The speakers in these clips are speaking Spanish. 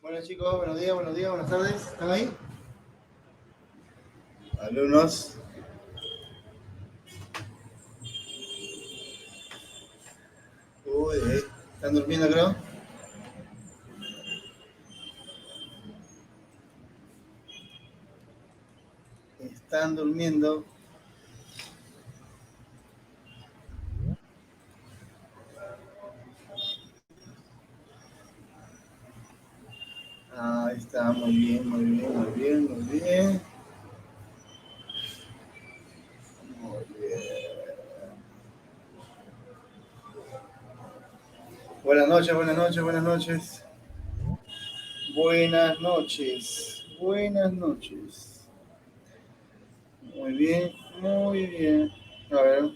Bueno chicos, buenos días, buenas tardes. ¿Están ahí? Alumnos. Uy, ¿están durmiendo creo? Están durmiendo. Ahí está, muy bien, muy bien, muy bien, muy bien. Muy bien. Buenas noches, buenas noches, buenas noches. Buenas noches, buenas noches. Muy bien, muy bien. A ver,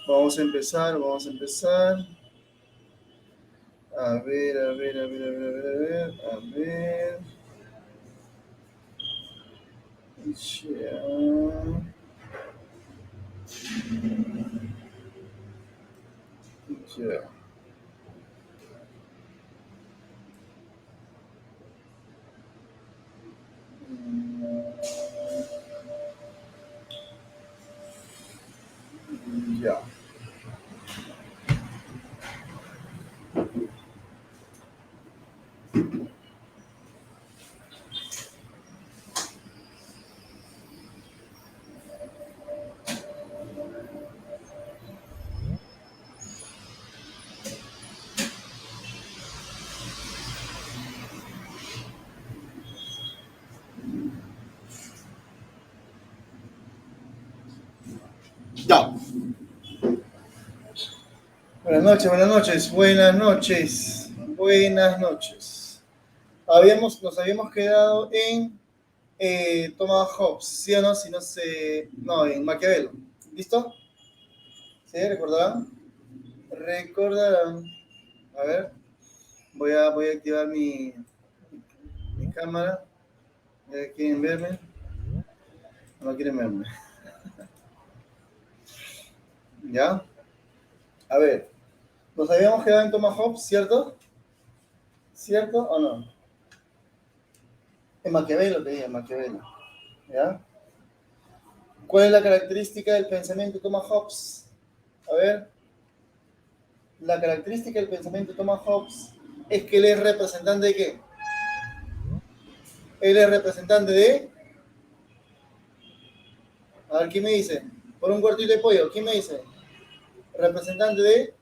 vamos a empezar, vamos a empezar. A ver, a ver, a ver, a ver, a ver, a ver, a ver. Ya. Ya. Ya. Ya. Buenas noches, buenas noches, buenas noches, buenas noches. Nos habíamos quedado en Thomas Hobbes, ¿sí o no? Si no sé, no, en Maquiavelo. ¿Listo? ¿Sí? ¿Recordarán? Recordarán. A ver, voy a activar mi cámara. ¿Quieren verme? No quieren verme. ¿Ya? A ver, nos habíamos quedado en Thomas Hobbes, ¿cierto? ¿Cierto o no? En Maquiavelo, te digo, en Maquiavelo. ¿Ya? ¿Cuál es la característica del pensamiento de Thomas Hobbes? A ver, la característica del pensamiento de Thomas Hobbes es que él es representante de qué? Él es representante de... A ver, ¿quién me dice? Por un cuartito de pollo, ¿quién me dice? Representante de...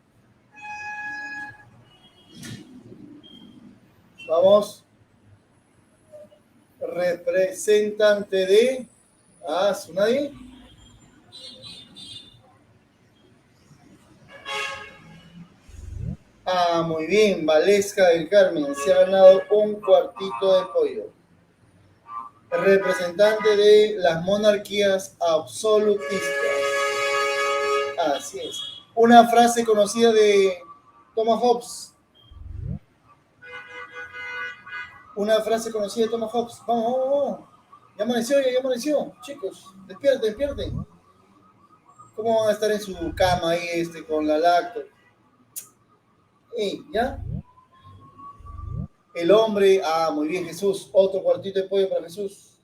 Vamos, representante de... Ah, ¿su nadie? Ah, muy bien, Valesca del Carmen, se ha ganado un cuartito de pollo. Representante de las monarquías absolutistas. Así es. Una frase conocida de Thomas Hobbes. Una frase conocida de Thomas Hobbes. Vamos, vamos, vamos. Ya amaneció, ya amaneció. Chicos, despierten, despierten. ¿Cómo van a estar en su cama ahí con la lacto? ¿Ya? El hombre, muy bien, Jesús. Otro cuartito de pollo para Jesús.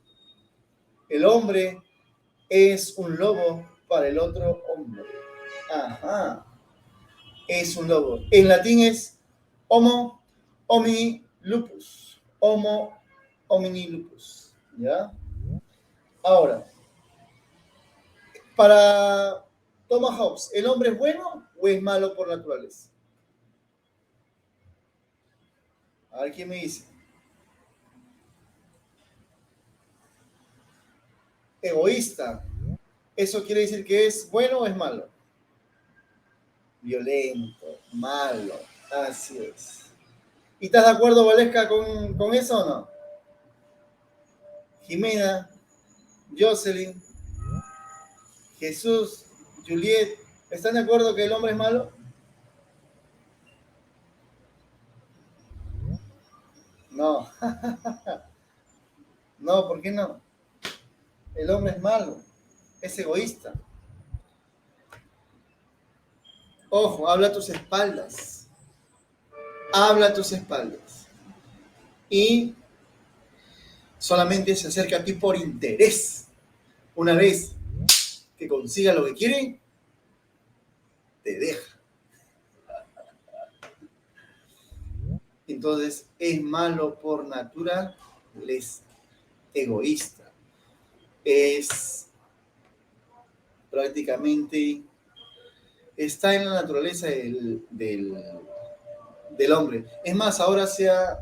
El hombre es un lobo para el otro hombre. Ajá. Es un lobo. En latín es Homo homini lupus. Homo homini lupus. ¿Ya? Ahora, para Thomas Hobbes, ¿el hombre es bueno o es malo por naturaleza? A ver quién me dice. Egoísta. ¿Eso quiere decir que es bueno o es malo? Violento, malo. Así es. ¿Y estás de acuerdo, Valesca, con eso o no? Jimena, Jocelyn, Jesús, Juliet, ¿están de acuerdo que el hombre es malo? No. No, ¿por qué no? El hombre es malo, es egoísta. Ojo, habla a tus espaldas. Habla a tus espaldas. y solamente se acerca a ti por interés. Una vez que consiga lo que quiere, te deja. Entonces es malo por naturaleza, egoísta. Es prácticamente, está en la naturaleza del hombre. Es más, ahora se ha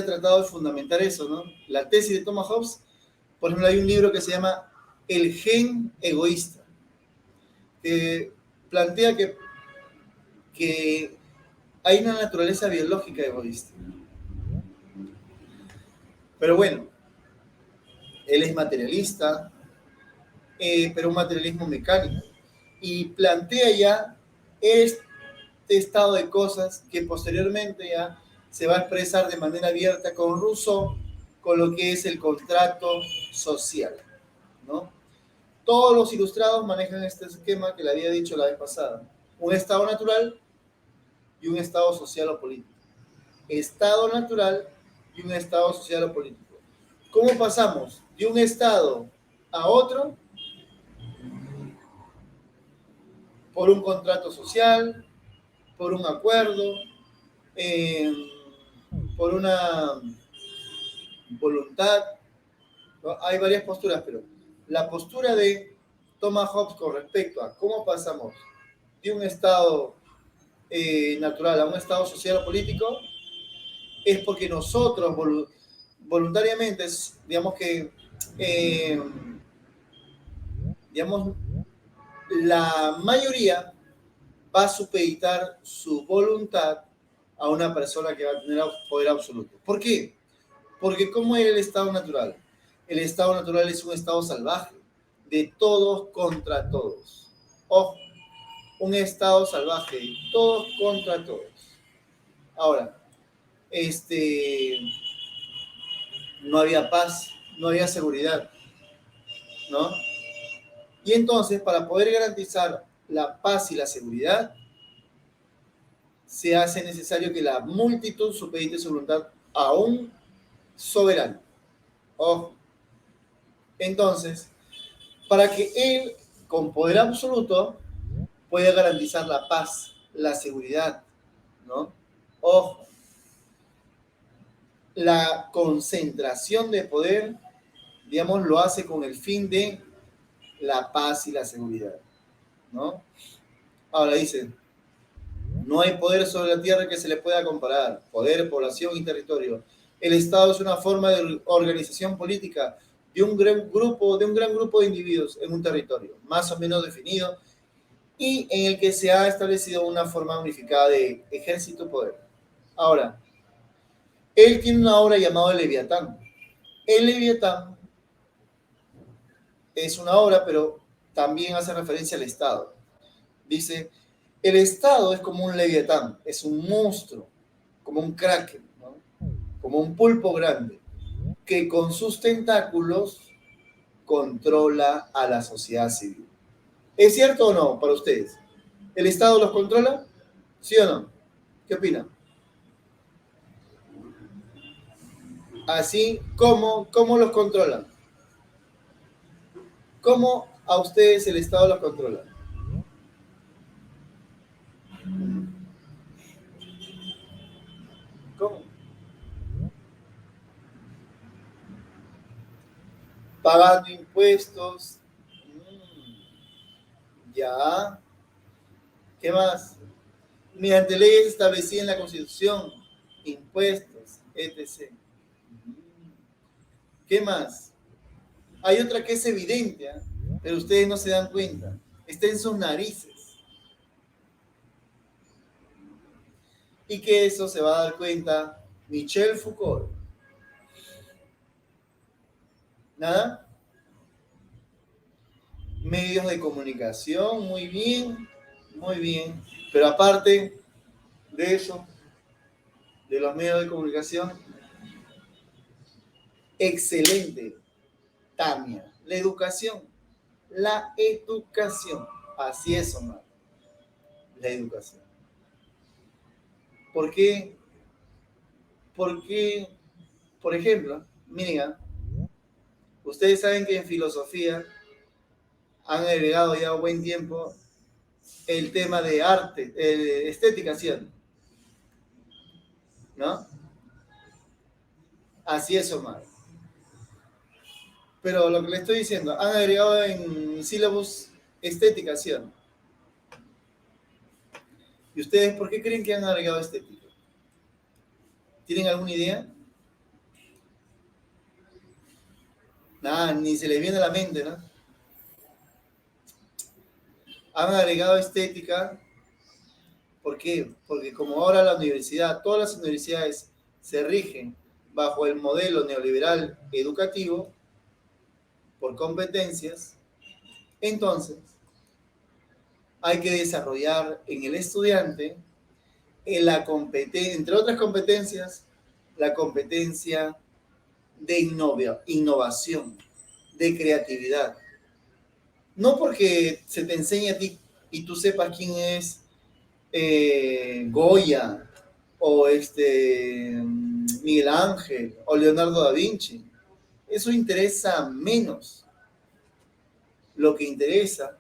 tratado de fundamentar eso, ¿no? La tesis de Thomas Hobbes, por ejemplo, hay un libro que se llama El gen egoísta, que plantea que hay una naturaleza biológica egoísta. Pero bueno, él es materialista, pero un materialismo mecánico, y plantea ya este estado de cosas que posteriormente ya se va a expresar de manera abierta con Rousseau, con lo que es el contrato social, ¿no? Todos los ilustrados manejan este esquema que le había dicho la vez pasada. Un estado natural y un estado social o político. Estado natural y un estado social o político. ¿Cómo pasamos de un estado a otro? Por un contrato social, por un acuerdo, eh, por una voluntad. ¿No? Hay varias posturas, pero la postura de Thomas Hobbes con respecto a cómo pasamos de un estado natural a un estado social o político es porque nosotros voluntariamente, digamos que, eh, digamos, la mayoría va a supeditar su voluntad a una persona que va a tener poder absoluto. ¿Por qué? Porque ¿cómo es el estado natural? El estado natural es un estado salvaje, de todos contra todos. Ojo, un estado salvaje, de todos contra todos. Ahora, no había paz, no había seguridad, ¿no? Y entonces, para poder garantizar la paz y la seguridad, se hace necesario que la multitud supedite su voluntad a un soberano. Ojo. Entonces, para que él, con poder absoluto, pueda garantizar la paz, la seguridad, ¿no? Ojo, la concentración de poder, digamos, lo hace con el fin de la paz y la seguridad, ¿no? Ahora dice, no hay poder sobre la tierra que se le pueda comparar, poder, población y territorio. El Estado es una forma de organización política de un gran grupo de individuos en un territorio, más o menos definido, y en el que se ha establecido una forma unificada de ejército-poder. Ahora, él tiene una obra llamada El Leviatán. El Leviatán es una obra, pero también hace referencia al Estado. Dice, el Estado es como un leviatán, es un monstruo, como un kraken, ¿no? Como un pulpo grande, que con sus tentáculos controla a la sociedad civil. ¿Es cierto o no para ustedes? ¿El Estado los controla? ¿Sí o no? ¿Qué opinan? Así como, ¿cómo los controlan? ¿Cómo a ustedes el Estado los controla? ¿Cómo? Pagando impuestos. Ya. ¿Qué más? Mediante leyes establecidas en la Constitución, impuestos, etc. ¿Qué más? Hay otra que es evidente, ¿eh? Pero ustedes no se dan cuenta. Está en sus narices. Y que eso se va a dar cuenta Michel Foucault. ¿Nada? Medios de comunicación, muy bien, muy bien. Pero aparte de eso, de los medios de comunicación, excelente, Tamia. La educación. Así es, Omar. La educación. ¿Por qué? ¿Por qué Por ejemplo, miren, ustedes saben que en filosofía han agregado ya un buen tiempo el tema de arte, estética, ¿sí? ¿No? Así es, Omar. Pero lo que le estoy diciendo, han agregado en sílabus estética, ¿sí? ¿Y ustedes por qué creen que han agregado estética? ¿Tienen alguna idea? Nada, ni se les viene a la mente, ¿no? Han agregado estética, ¿por qué? Porque como ahora la universidad, todas las universidades se rigen bajo el modelo neoliberal educativo por competencias, entonces hay que desarrollar en el estudiante entre otras competencias, la competencia de innovación, de creatividad. No porque se te enseñe a ti y tú sepas quién es Goya o Miguel Ángel o Leonardo da Vinci. Eso interesa menos. Lo que interesa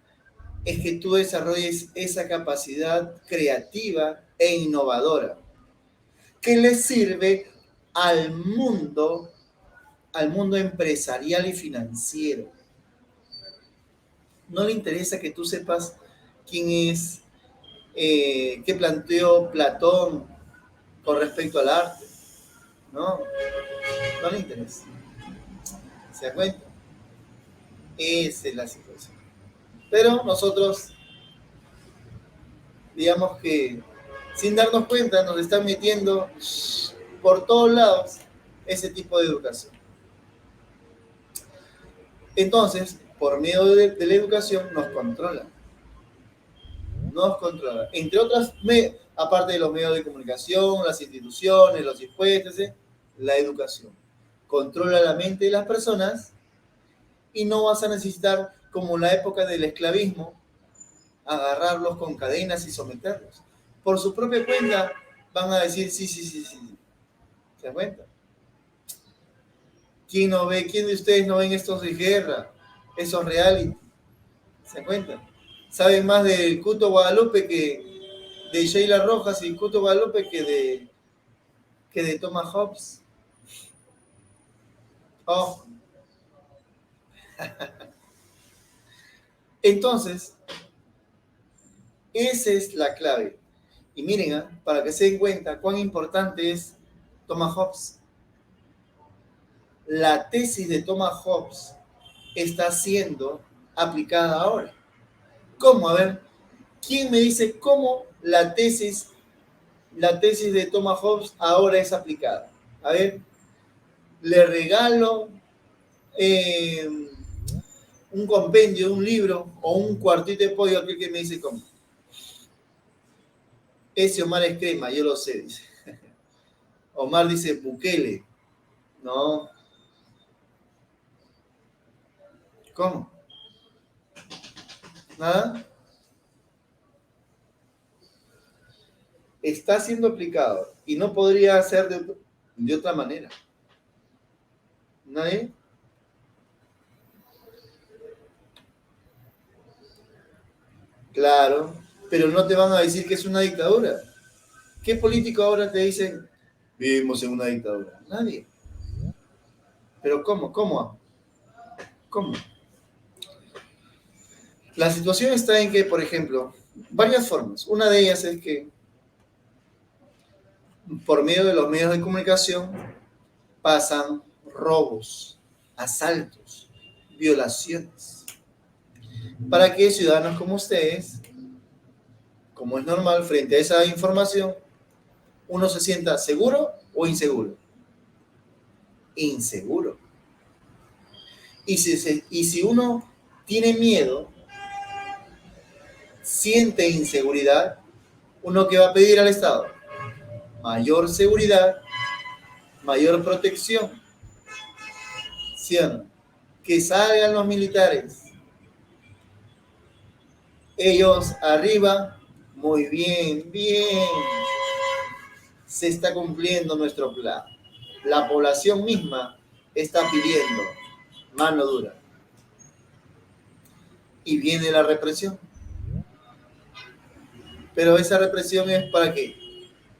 es que tú desarrolles esa capacidad creativa e innovadora que le sirve al mundo empresarial y financiero. No le interesa que tú sepas quién es, qué planteó Platón con respecto al arte. No, no le interesa. ¿Se da cuenta? Esa es la situación. Pero nosotros, digamos que sin darnos cuenta, nos están metiendo por todos lados ese tipo de educación. Entonces, por medio de la educación, nos controlan. Nos controlan. Entre otras, aparte de los medios de comunicación, las instituciones, los impuestos, la educación. Controla la mente de las personas y no vas a necesitar, como en la época del esclavismo, agarrarlos con cadenas y someterlos. Por su propia cuenta van a decir sí, sí, sí, sí. ¿Se dan cuenta? ¿Quién no ve? ¿Quién de ustedes no ven estos de guerra? Esos reality. ¿Se dan cuenta? Saben más del Cuto Guadalupe de Sheila Rojas y Cuto Guadalupe que de Thomas Hobbes. Oh. Entonces, esa es la clave. Y miren, para que se den cuenta cuán importante es Thomas Hobbes. La tesis de Thomas Hobbes está siendo aplicada ahora. ¿Cómo? A ver, ¿quién me dice cómo la tesis de Thomas Hobbes ahora es aplicada? A ver, le regalo un compendio, un libro o un cuartito de pollo a aquel que me dice cómo. Ese Omar es crema, yo lo sé, dice. Omar dice Bukele. No. ¿Cómo? ¿Nada? Está siendo aplicado y no podría ser de otra manera. ¿Nadie? Claro, pero no te van a decir que es una dictadura. ¿Qué político ahora te dicen vivimos en una dictadura? Nadie. Pero ¿cómo? ¿Cómo? ¿Cómo? La situación está en que, por ejemplo, varias formas. Una de ellas es que por medio de los medios de comunicación pasan robos, asaltos, violaciones, para que ciudadanos como ustedes, como es normal, frente a esa información, uno se sienta seguro o inseguro. Inseguro. Y si uno tiene miedo, siente inseguridad, uno que va a pedir al Estado mayor seguridad, mayor protección, ¿sí o no? Que salgan los militares. Ellos arriba, muy bien, bien. Se está cumpliendo nuestro plan. la población misma está pidiendo mano dura. Y viene la represión. Pero esa represión es ¿para qué?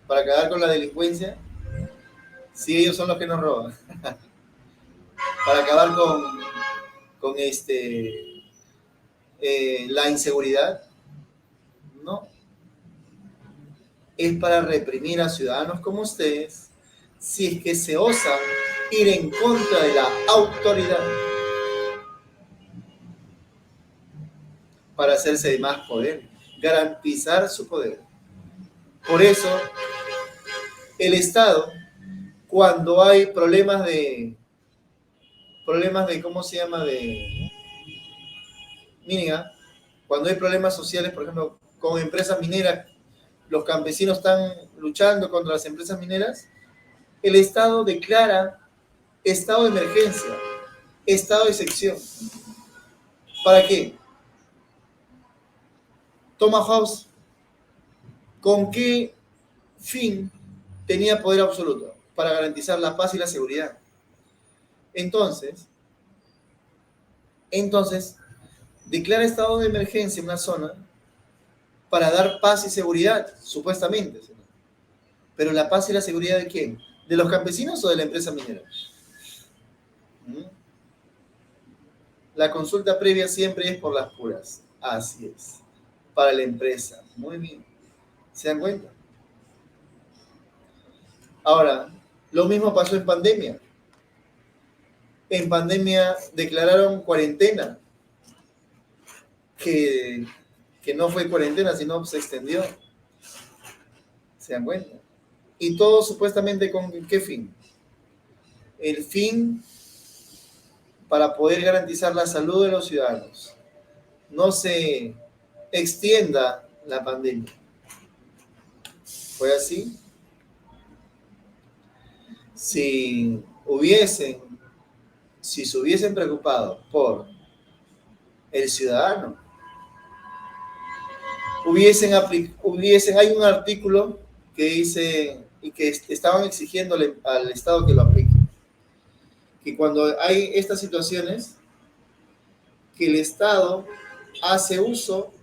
Para acabar con la delincuencia, si ellos son los que nos roban. Para acabar con la inseguridad, no. Es para reprimir a ciudadanos como ustedes, si es que se osan ir en contra de la autoridad, para hacerse de más poder, garantizar su poder. Por eso, el Estado, cuando hay problemas de ¿cómo se llama? Miren, cuando hay problemas sociales, por ejemplo, con empresas mineras, los campesinos están luchando contra las empresas mineras, el Estado declara estado de emergencia, estado de excepción. ¿Para qué? Thomas Hobbes, ¿con qué fin tenía poder absoluto? Para garantizar la paz y la seguridad. Entonces, declara estado de emergencia en una zona para dar paz y seguridad, supuestamente. Pero la paz y la seguridad ¿de quién? ¿De los campesinos o de la empresa minera? La consulta previa siempre es por las puras. Así es. Para la empresa. Muy bien. ¿Se dan cuenta? Ahora, lo mismo pasó en pandemia. En pandemia declararon cuarentena, que no fue cuarentena, sino se extendió. ¿Se dan cuenta? Y todo supuestamente ¿con qué fin? El fin para poder garantizar la salud de los ciudadanos. No se extienda la pandemia. ¿Fue así? Si se hubiesen preocupado por el ciudadano, hay un artículo que dice y que estaban exigiendo al Estado que lo aplique, que cuando hay estas situaciones, que el Estado hace uso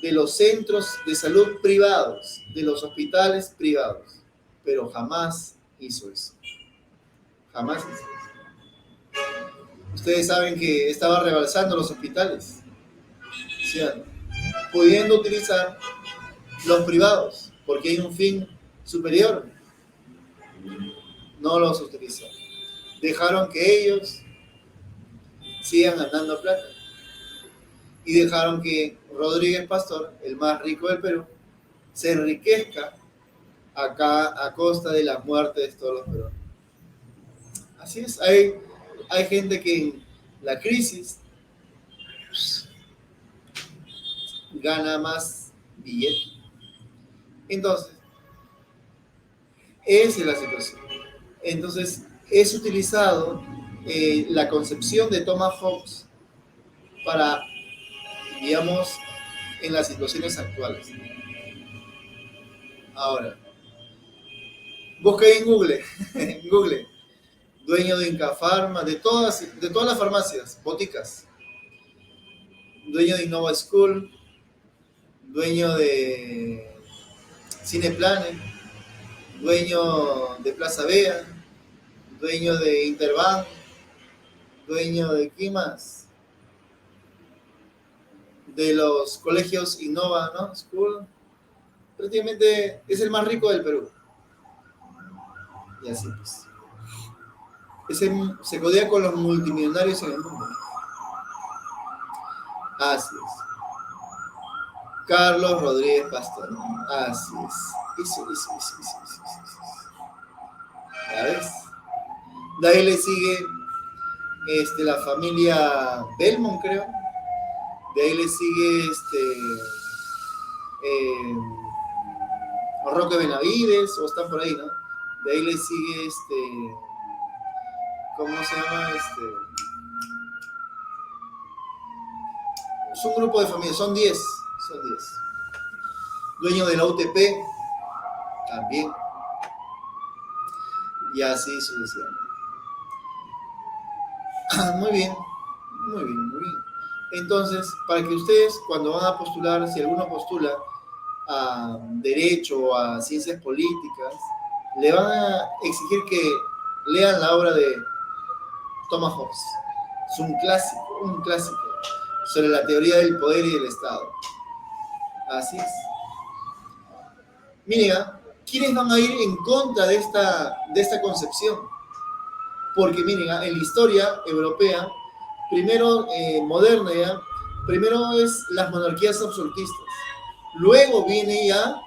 de los centros de salud privados, de los hospitales privados, pero jamás hizo eso. Jamás hizo eso. Ustedes saben que estaba rebalsando los hospitales, ¿sí? Pudiendo utilizar los privados, porque hay un fin superior. No los utilizó. Dejaron que ellos sigan ganando plata. Y dejaron que Rodríguez Pastor, el más rico del Perú, se enriquezca acá a costa de la muerte de todos los peruanos. Así es, hay gente que en la crisis gana más billete. Entonces, esa es la situación. Entonces, es utilizado la concepción de Thomas Hobbes para, digamos, en las situaciones actuales. Ahora, busca ahí en Google, dueño de Incafarma, de todas las farmacias, boticas, dueño de Innova School, dueño de Cineplanet, dueño de Plaza Vea, dueño de Interbank, dueño de ¿qué más? De los colegios Innova, ¿no? School. Prácticamente es el más rico del Perú. Y así pues. Se codea con los multimillonarios en el mundo. Así es. Carlos Rodríguez Pastor. Así es. Eso. ¿Ya ves? De ahí le sigue la familia Belmont, creo. De ahí le sigue Roque Benavides, o están por ahí, ¿no? De ahí le sigue ¿cómo se llama? Es un grupo de familias, son 10. Dueño de la UTP, también. y así sucesivamente. Muy bien, muy bien, muy bien. Entonces, para que ustedes, cuando van a postular, si alguno postula a Derecho o a Ciencias Políticas, le van a exigir que lean la obra de Thomas Hobbes. Es un clásico sobre la teoría del poder y del Estado. Así es. Miren, ¿quiénes van a ir en contra de esta concepción? Porque miren, en la historia europea, primero moderna ya, primero es las monarquías absolutistas. Luego viene ya,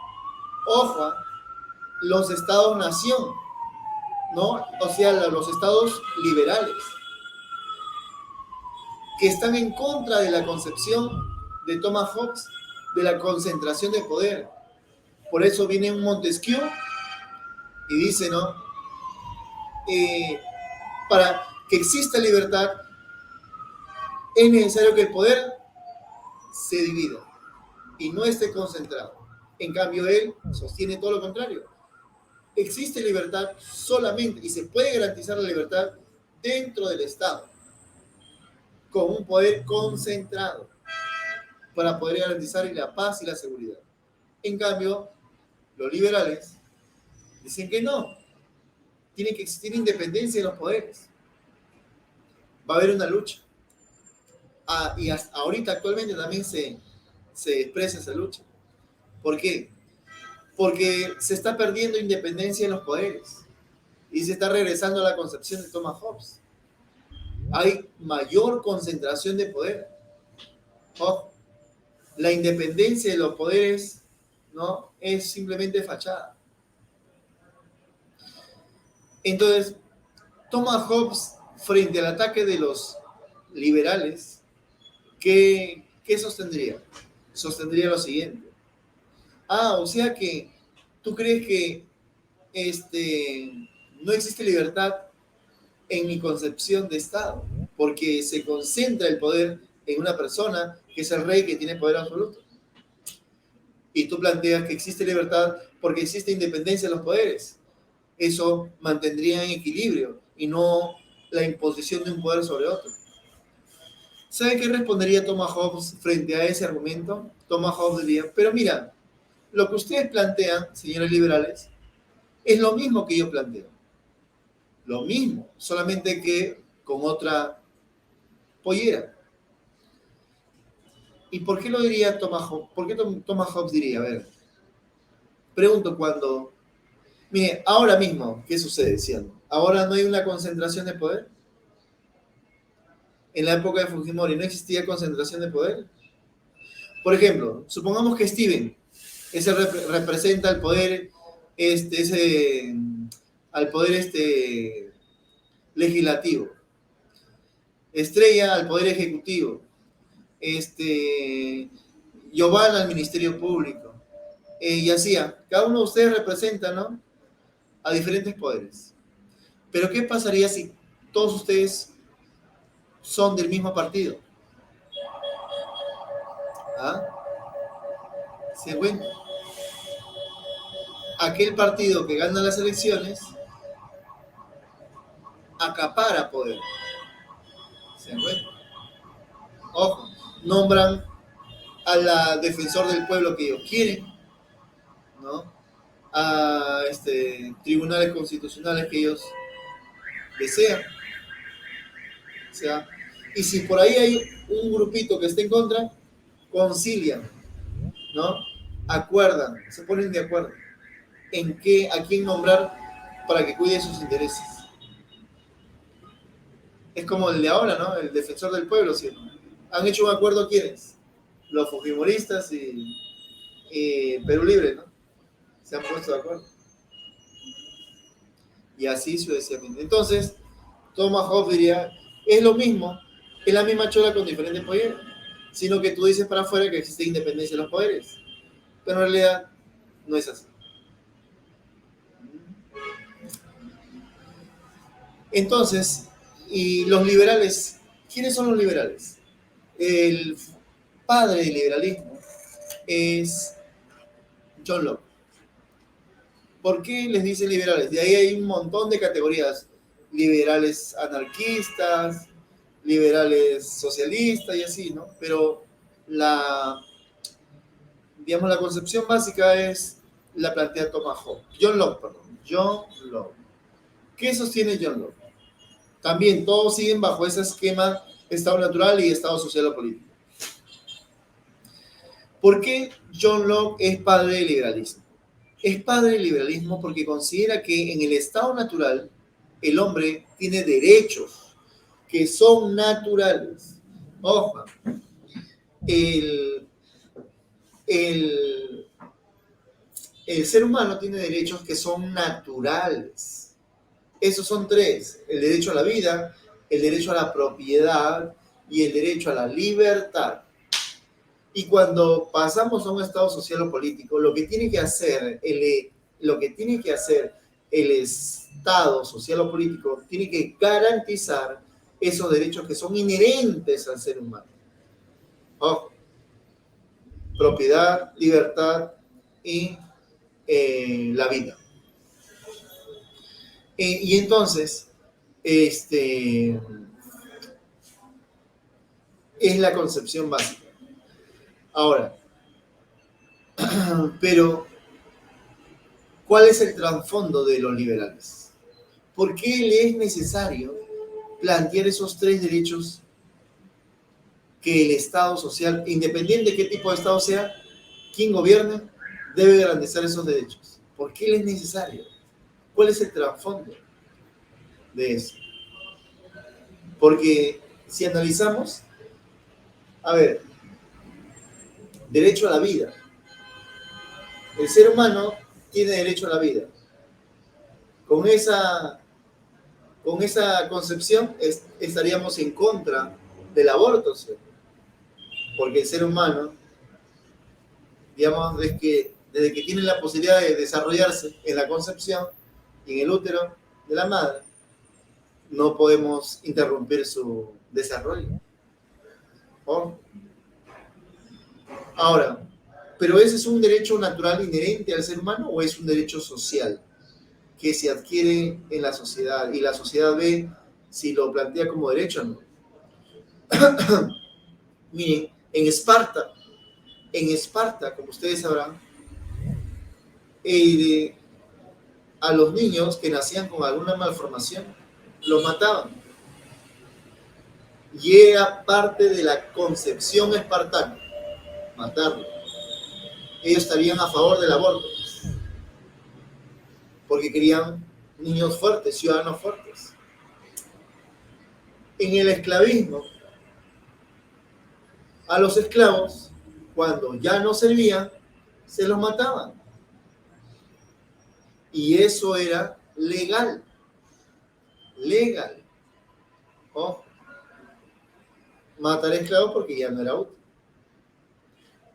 ojo, los estados-nación, ¿no? O sea, los estados liberales, que están en contra de la concepción de Thomas Hobbes de la concentración de poder. Por eso viene un Montesquieu y dice, ¿no? Para que exista libertad es necesario que el poder se divida y no esté concentrado. En cambio, él sostiene todo lo contrario. Existe libertad solamente y se puede garantizar la libertad dentro del Estado, con un poder concentrado para poder garantizar la paz y la seguridad. En cambio, los liberales dicen que no, tiene que existir independencia de los poderes. Va a haber una lucha. Y hasta ahorita actualmente también se expresa esa lucha. ¿Por qué? Porque se está perdiendo independencia en los poderes y se está regresando a la concepción de Thomas Hobbes. Hay mayor concentración de poder. Ojo, la independencia de los poderes, ¿no? Es simplemente fachada. Entonces, Thomas Hobbes, frente al ataque de los liberales, ¿qué sostendría? Sostendría lo siguiente. O sea que tú crees que no existe libertad en mi concepción de Estado, porque se concentra el poder en una persona que es el rey que tiene poder absoluto. Y tú planteas que existe libertad porque existe independencia de los poderes. Eso mantendría en equilibrio y no la imposición de un poder sobre otro. ¿Sabe qué respondería Thomas Hobbes frente a ese argumento? Thomas Hobbes diría, pero mira, lo que ustedes plantean, señores liberales, es lo mismo que yo planteo. Lo mismo, solamente que con otra pollera. ¿Y por qué lo diría Thomas Hobbes? ¿Por qué Thomas Hobbes diría? A ver, pregunto cuando... Mire, ahora mismo, ¿qué sucede, diciendo? ¿Ahora no hay una concentración de poder? En la época de Fujimori no existía concentración de poder. Por ejemplo, supongamos que Steven ese representa al poder, al poder legislativo. Estrella al poder ejecutivo. Giovanna al Ministerio Público. Y así, cada uno de ustedes representa, ¿no? A diferentes poderes. Pero ¿qué pasaría si todos ustedes son del mismo partido? ¿Se encuentra? Aquel partido que gana las elecciones acapara poder. ¿Se encuentra? Ojo, nombran a la defensor del pueblo que ellos quieren, ¿no? A tribunales constitucionales que ellos desean. O sea, y si por ahí hay un grupito que esté en contra, concilian, ¿no? Acuerdan, se ponen de acuerdo en a quién nombrar para que cuide sus intereses. Es como el de ahora, ¿no? El defensor del pueblo, ¿sí? Han hecho un acuerdo quiénes? Los fujimoristas y Perú Libre, ¿no? Se han puesto de acuerdo. Y así sucesivamente. Entonces, Thomas Hobbes diría, es lo mismo, es la misma chola con diferentes poderes, sino que tú dices para afuera que existe independencia de los poderes. Pero en realidad no es así. Entonces, y los liberales, ¿quiénes son los liberales? El padre del liberalismo es John Locke. ¿Por qué les dicen liberales? De ahí hay un montón de categorías. Liberales anarquistas, liberales socialistas y así, ¿no? Pero la, digamos, la concepción básica es la plantea Thomas Hobbes. John Locke, perdón. John Locke. ¿Qué sostiene John Locke? También todos siguen bajo ese esquema estado natural y estado social o político. ¿Por qué John Locke es padre del liberalismo? Es padre del liberalismo porque considera que en el estado natural el hombre tiene derechos que son naturales. Ojo, el, el, el ser humano tiene derechos que son naturales. Esos son tres: el derecho a la vida, el derecho a la propiedad y el derecho a la libertad. Y cuando pasamos a un estado social o político, lo que tiene que hacer el estado social o político tiene que garantizar esos derechos que son inherentes al ser humano. Ojo, propiedad, libertad y la vida. Y entonces, es la concepción básica. Ahora, pero, ¿cuál es el trasfondo de los liberales? ¿Por qué le es necesario plantear esos tres derechos que el Estado social, independiente de qué tipo de Estado sea, quien gobierne, debe garantizar esos derechos? ¿Por qué le es necesario? ¿Cuál es el trasfondo de eso? Porque si analizamos, a ver, derecho a la vida. El ser humano tiene derecho a la vida. Con esa concepción estaríamos en contra del aborto, ¿sí? Porque el ser humano, digamos, desde que tiene la posibilidad de desarrollarse en la concepción y en el útero de la madre, no podemos interrumpir su desarrollo. ¿Oh? Ahora, ¿pero ese es un derecho natural inherente al ser humano o es un derecho social que se adquiere en la sociedad y la sociedad ve si lo plantea como derecho o no? Miren, en Esparta, como ustedes sabrán, a los niños que nacían con alguna malformación, los mataban. Y era parte de la concepción espartana, matarlos. Ellos estarían a favor del aborto, porque querían niños fuertes, ciudadanos fuertes. En el esclavismo, a los esclavos, cuando ya no servían, se los mataban. Y eso era legal. Legal. Ojo. Matar esclavos porque ya no era útil.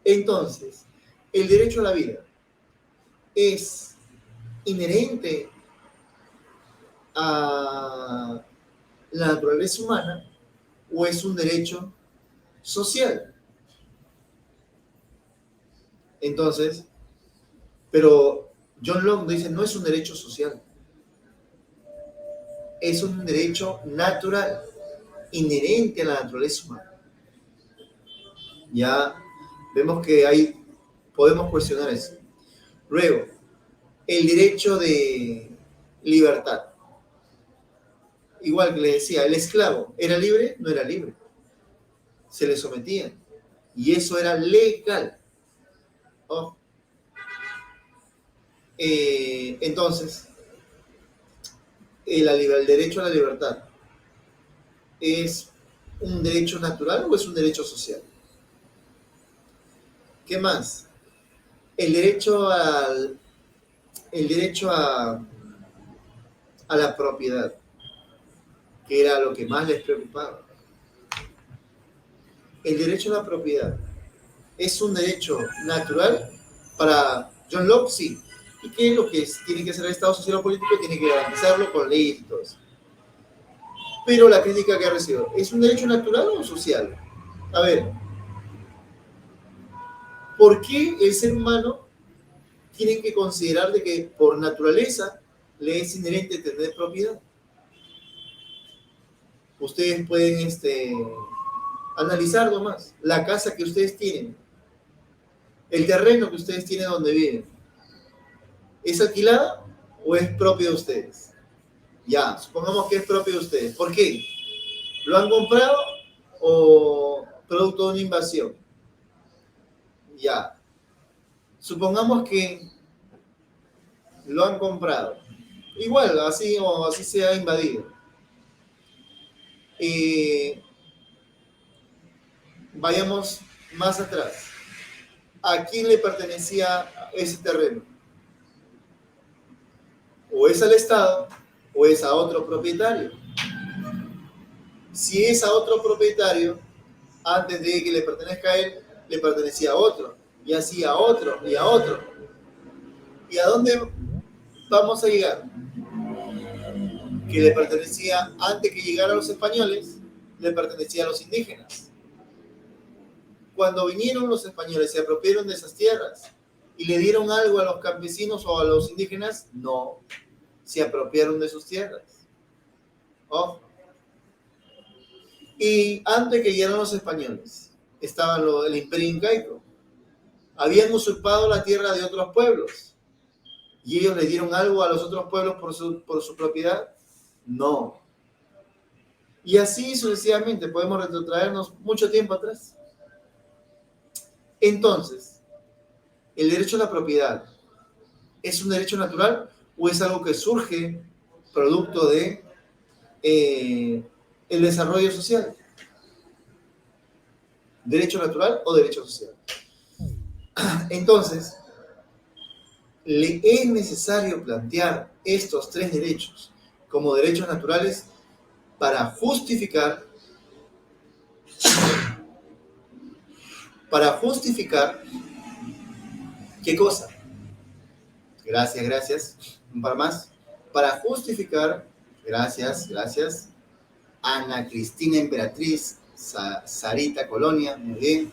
Entonces, el derecho a la vida es inherente a la naturaleza humana o es un derecho social. Entonces, pero John Locke dice, no es un derecho social, es un derecho natural, inherente a la naturaleza humana. Ya vemos que ahí podemos cuestionar eso. Luego, el derecho de libertad. Igual que le decía, el esclavo, ¿era libre? No era libre. Se le sometían. Y eso era legal. Oh. Entonces, el derecho a la libertad, ¿es un derecho natural o es un derecho social? ¿Qué más? El derecho a la propiedad, que era lo que más les preocupaba. El derecho a la propiedad, ¿es un derecho natural? Para John Locke, sí. ¿Y qué es lo que tiene que hacer el Estado social o político? Tiene que garantizarlo con leyes y todo eso. Pero la crítica que ha recibido, ¿es un derecho natural o social? A ver, ¿por qué el ser humano tienen que considerar de que por naturaleza le es inherente tener propiedad. Ustedes pueden analizar nomás la casa que ustedes tienen, el terreno que ustedes tienen donde viven. ¿Es alquilada o es propio de ustedes? Ya, supongamos que es propio de ustedes. ¿Por qué? ¿Lo han comprado o producto de una invasión? Ya. Supongamos que lo han comprado. Igual, así o así se ha invadido. Vayamos más atrás. ¿A quién le pertenecía ese terreno? ¿O es al Estado o es a otro propietario? Si es a otro propietario, antes de que le pertenezca a él, le pertenecía a otro, y así a otro, y a otro. ¿Y a dónde vamos a llegar? Que le pertenecía, antes que llegaran los españoles, le pertenecía a los indígenas. Cuando vinieron los españoles, ¿se apropiaron de esas tierras y le dieron algo a los campesinos o a los indígenas? No, se apropiaron de sus tierras. Oh. Y antes que llegaran los españoles, estaba el imperio incaico. Habían usurpado la tierra de otros pueblos y ellos le dieron algo a los otros pueblos por su propiedad. No. Y así sucesivamente podemos retrotraernos mucho tiempo atrás. Entonces, ¿el derecho a la propiedad es un derecho natural o es algo que surge producto de el desarrollo social? ¿Derecho natural o derecho social? Entonces, le es necesario plantear estos tres derechos como derechos naturales para justificar ¿qué cosa? Gracias. Un par más. Para justificar, gracias. Ana Cristina Emperatriz, Sarita Colonia, muy bien.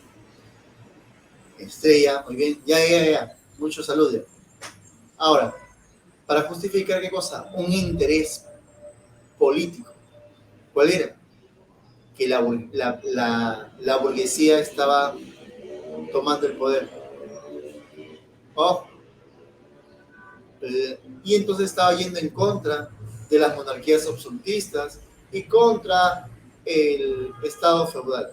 Estrella, muy bien. Ya. Muchos saludos. Ahora, para justificar ¿qué cosa? Un interés político. ¿Cuál era? Que la burguesía estaba tomando el poder. Y entonces estaba yendo en contra de las monarquías absolutistas y contra el Estado feudal.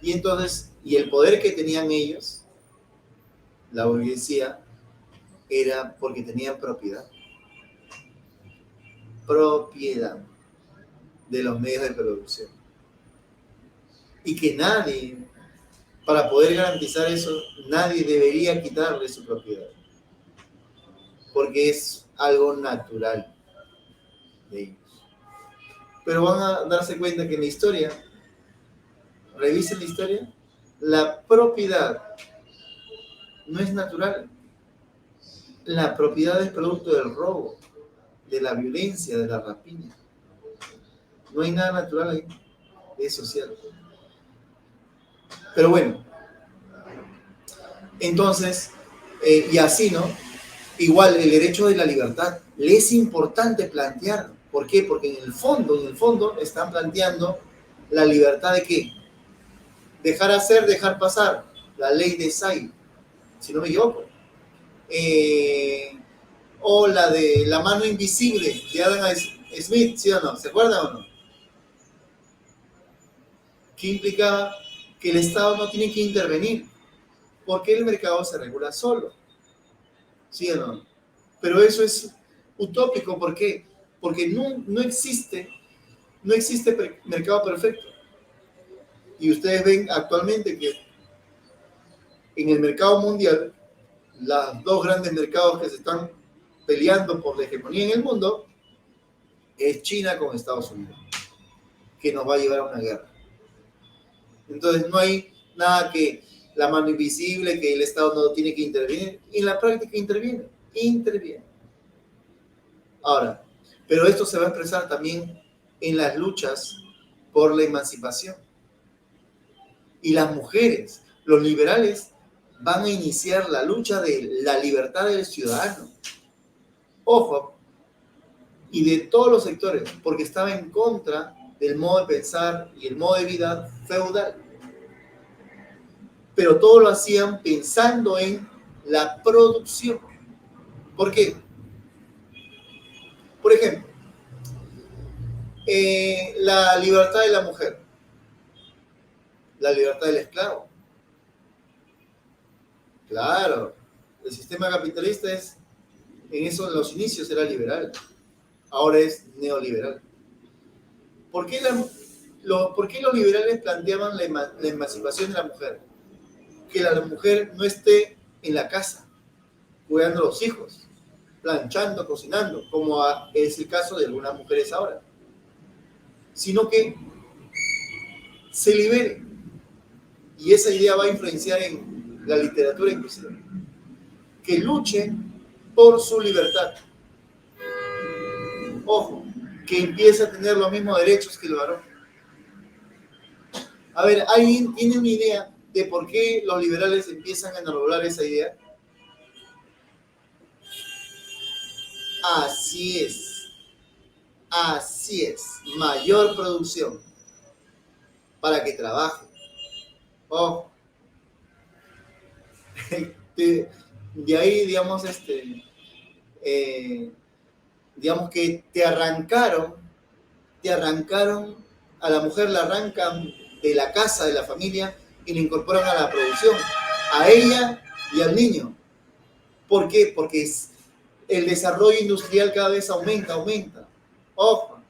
Y entonces, y el poder que tenían ellos, la burguesía, era porque tenían propiedad de los medios de producción. Y que nadie, para poder garantizar eso, nadie debería quitarle su propiedad. Porque es algo natural de ellos. Pero van a darse cuenta que en la historia, revisen la historia, la propiedad no es natural. La propiedad es producto del robo, de la violencia, de la rapiña. No hay nada natural ahí, es social. Pero bueno, entonces, y así, ¿no? Igual el derecho de la libertad le es importante plantear. ¿Por qué? Porque en el fondo están planteando la libertad de ¿qué? Dejar hacer, dejar pasar. La ley de Say, si no me equivoco. O la de la mano invisible de Adam Smith, ¿sí o no? ¿Se acuerdan o no? Que implicaba que el Estado no tiene que intervenir, porque el mercado se regula solo, ¿sí o no? Pero eso es utópico, ¿por qué? Porque no existe mercado perfecto. Y ustedes ven actualmente que en el mercado mundial, los dos grandes mercados que se están peleando por la hegemonía en el mundo es China con Estados Unidos, que nos va a llevar a una guerra. Entonces no hay nada que la mano invisible, que el Estado no tiene que intervenir. En la práctica interviene. Ahora, pero esto se va a expresar también en las luchas por la emancipación. Y las mujeres, los liberales, van a iniciar la lucha de la libertad del ciudadano. Ojo, y de todos los sectores, porque estaba en contra del modo de pensar y el modo de vida feudal. Pero todo lo hacían pensando en la producción. ¿Por qué? Por ejemplo, la libertad de la mujer, la libertad del esclavo. Claro, el sistema capitalista es, en eso en los inicios era liberal, ahora es neoliberal. ¿Por qué, por qué los liberales planteaban la emancipación de la mujer? Que la mujer no esté en la casa, cuidando a los hijos, planchando, cocinando, como es el caso de algunas mujeres ahora, sino que se libere. Y esa idea va a influenciar en la literatura inclusive. Que luche por su libertad. Ojo, que empiece a tener los mismos derechos que el varón. A ver, ¿alguien tiene una idea de por qué los liberales empiezan a enarbolar esa idea? Así es. Así es. Mayor producción para que trabaje. Ojo. De ahí, digamos, digamos que te arrancaron, a la mujer la arrancan de la casa, de la familia, y la incorporan a la producción, a ella y al niño. ¿Por qué? Porque el desarrollo industrial cada vez aumenta. Ojo.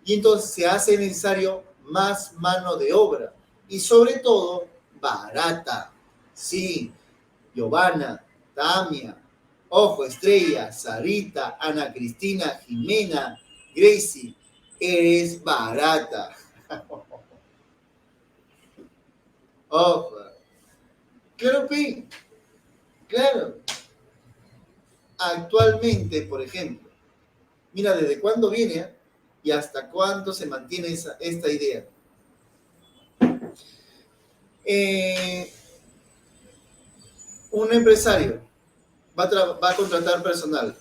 Y entonces se hace necesario más mano de obra. Y sobre todo, barata. Sí, Giovanna, Tamia, ojo, Estrella, Sarita, Ana Cristina, Jimena, Gracie, eres barata. Ojo. Claro, Pi, claro. Actualmente, por ejemplo, mira desde cuándo viene y hasta cuándo se mantiene esta idea. Un empresario va a contratar personal.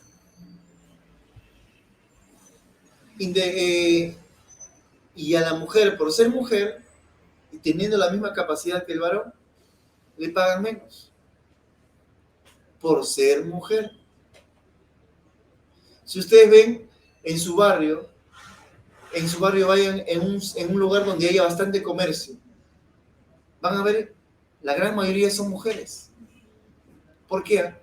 Y a la mujer, por ser mujer, y teniendo la misma capacidad que el varón, le pagan menos. Por ser mujer. Si ustedes ven en su barrio vayan en un lugar donde haya bastante comercio, van a ver, la gran mayoría son mujeres. ¿Por qué?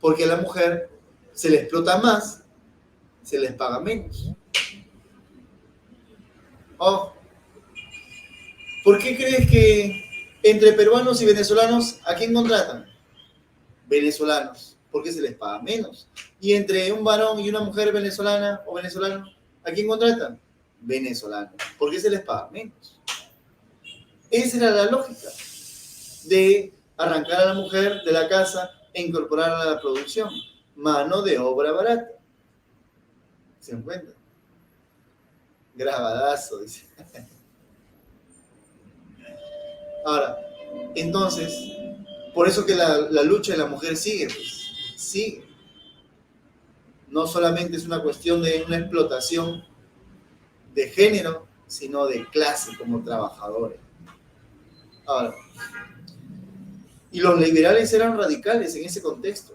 Porque a la mujer se le explota más, se les paga menos. Oh, ¿por qué crees que entre peruanos y venezolanos a quién contratan? Venezolanos, porque se les paga menos. Y entre un varón y una mujer venezolana o venezolano, ¿a quién contratan? Venezolanos, porque se les paga menos. Esa era la lógica de arrancar a la mujer de la casa e incorporarla a la producción. Mano de obra barata. ¿Se dan cuenta? Grabadazo, dice. Ahora, entonces, por eso que la lucha de la mujer sigue, pues, sigue. No solamente es una cuestión de una explotación de género, sino de clase como trabajadores. Ahora, y los liberales eran radicales en ese contexto.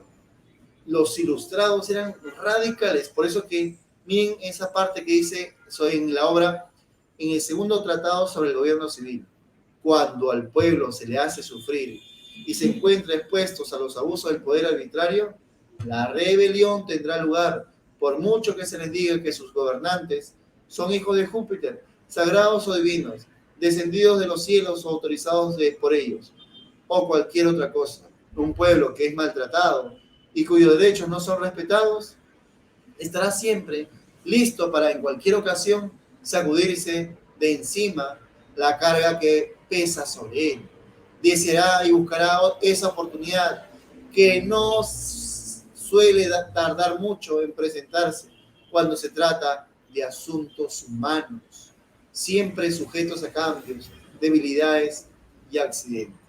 Los ilustrados eran radicales, por eso que miren esa parte que dice en la obra, en el segundo tratado sobre el gobierno civil. Cuando al pueblo se le hace sufrir y se encuentra expuestos a los abusos del poder arbitrario, la rebelión tendrá lugar, por mucho que se les diga que sus gobernantes son hijos de Júpiter, sagrados o divinos, descendidos de los cielos o autorizados por ellos, o cualquier otra cosa. Un pueblo que es maltratado y cuyos derechos no son respetados, estará siempre listo para en cualquier ocasión sacudirse de encima la carga que pesa sobre él. Deseará y buscará esa oportunidad que no suele tardar mucho en presentarse cuando se trata de asuntos humanos, siempre sujetos a cambios, debilidades y accidentes.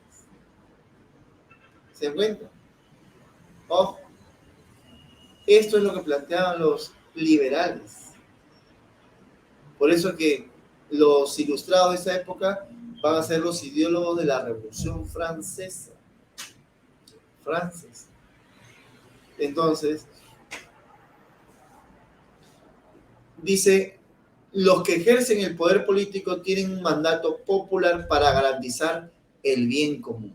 ¿Se dan cuenta? Ojo, esto es lo que planteaban los liberales. Por eso que los ilustrados de esa época van a ser los ideólogos de la Revolución Francesa. Entonces, dice, los que ejercen el poder político tienen un mandato popular para garantizar el bien común.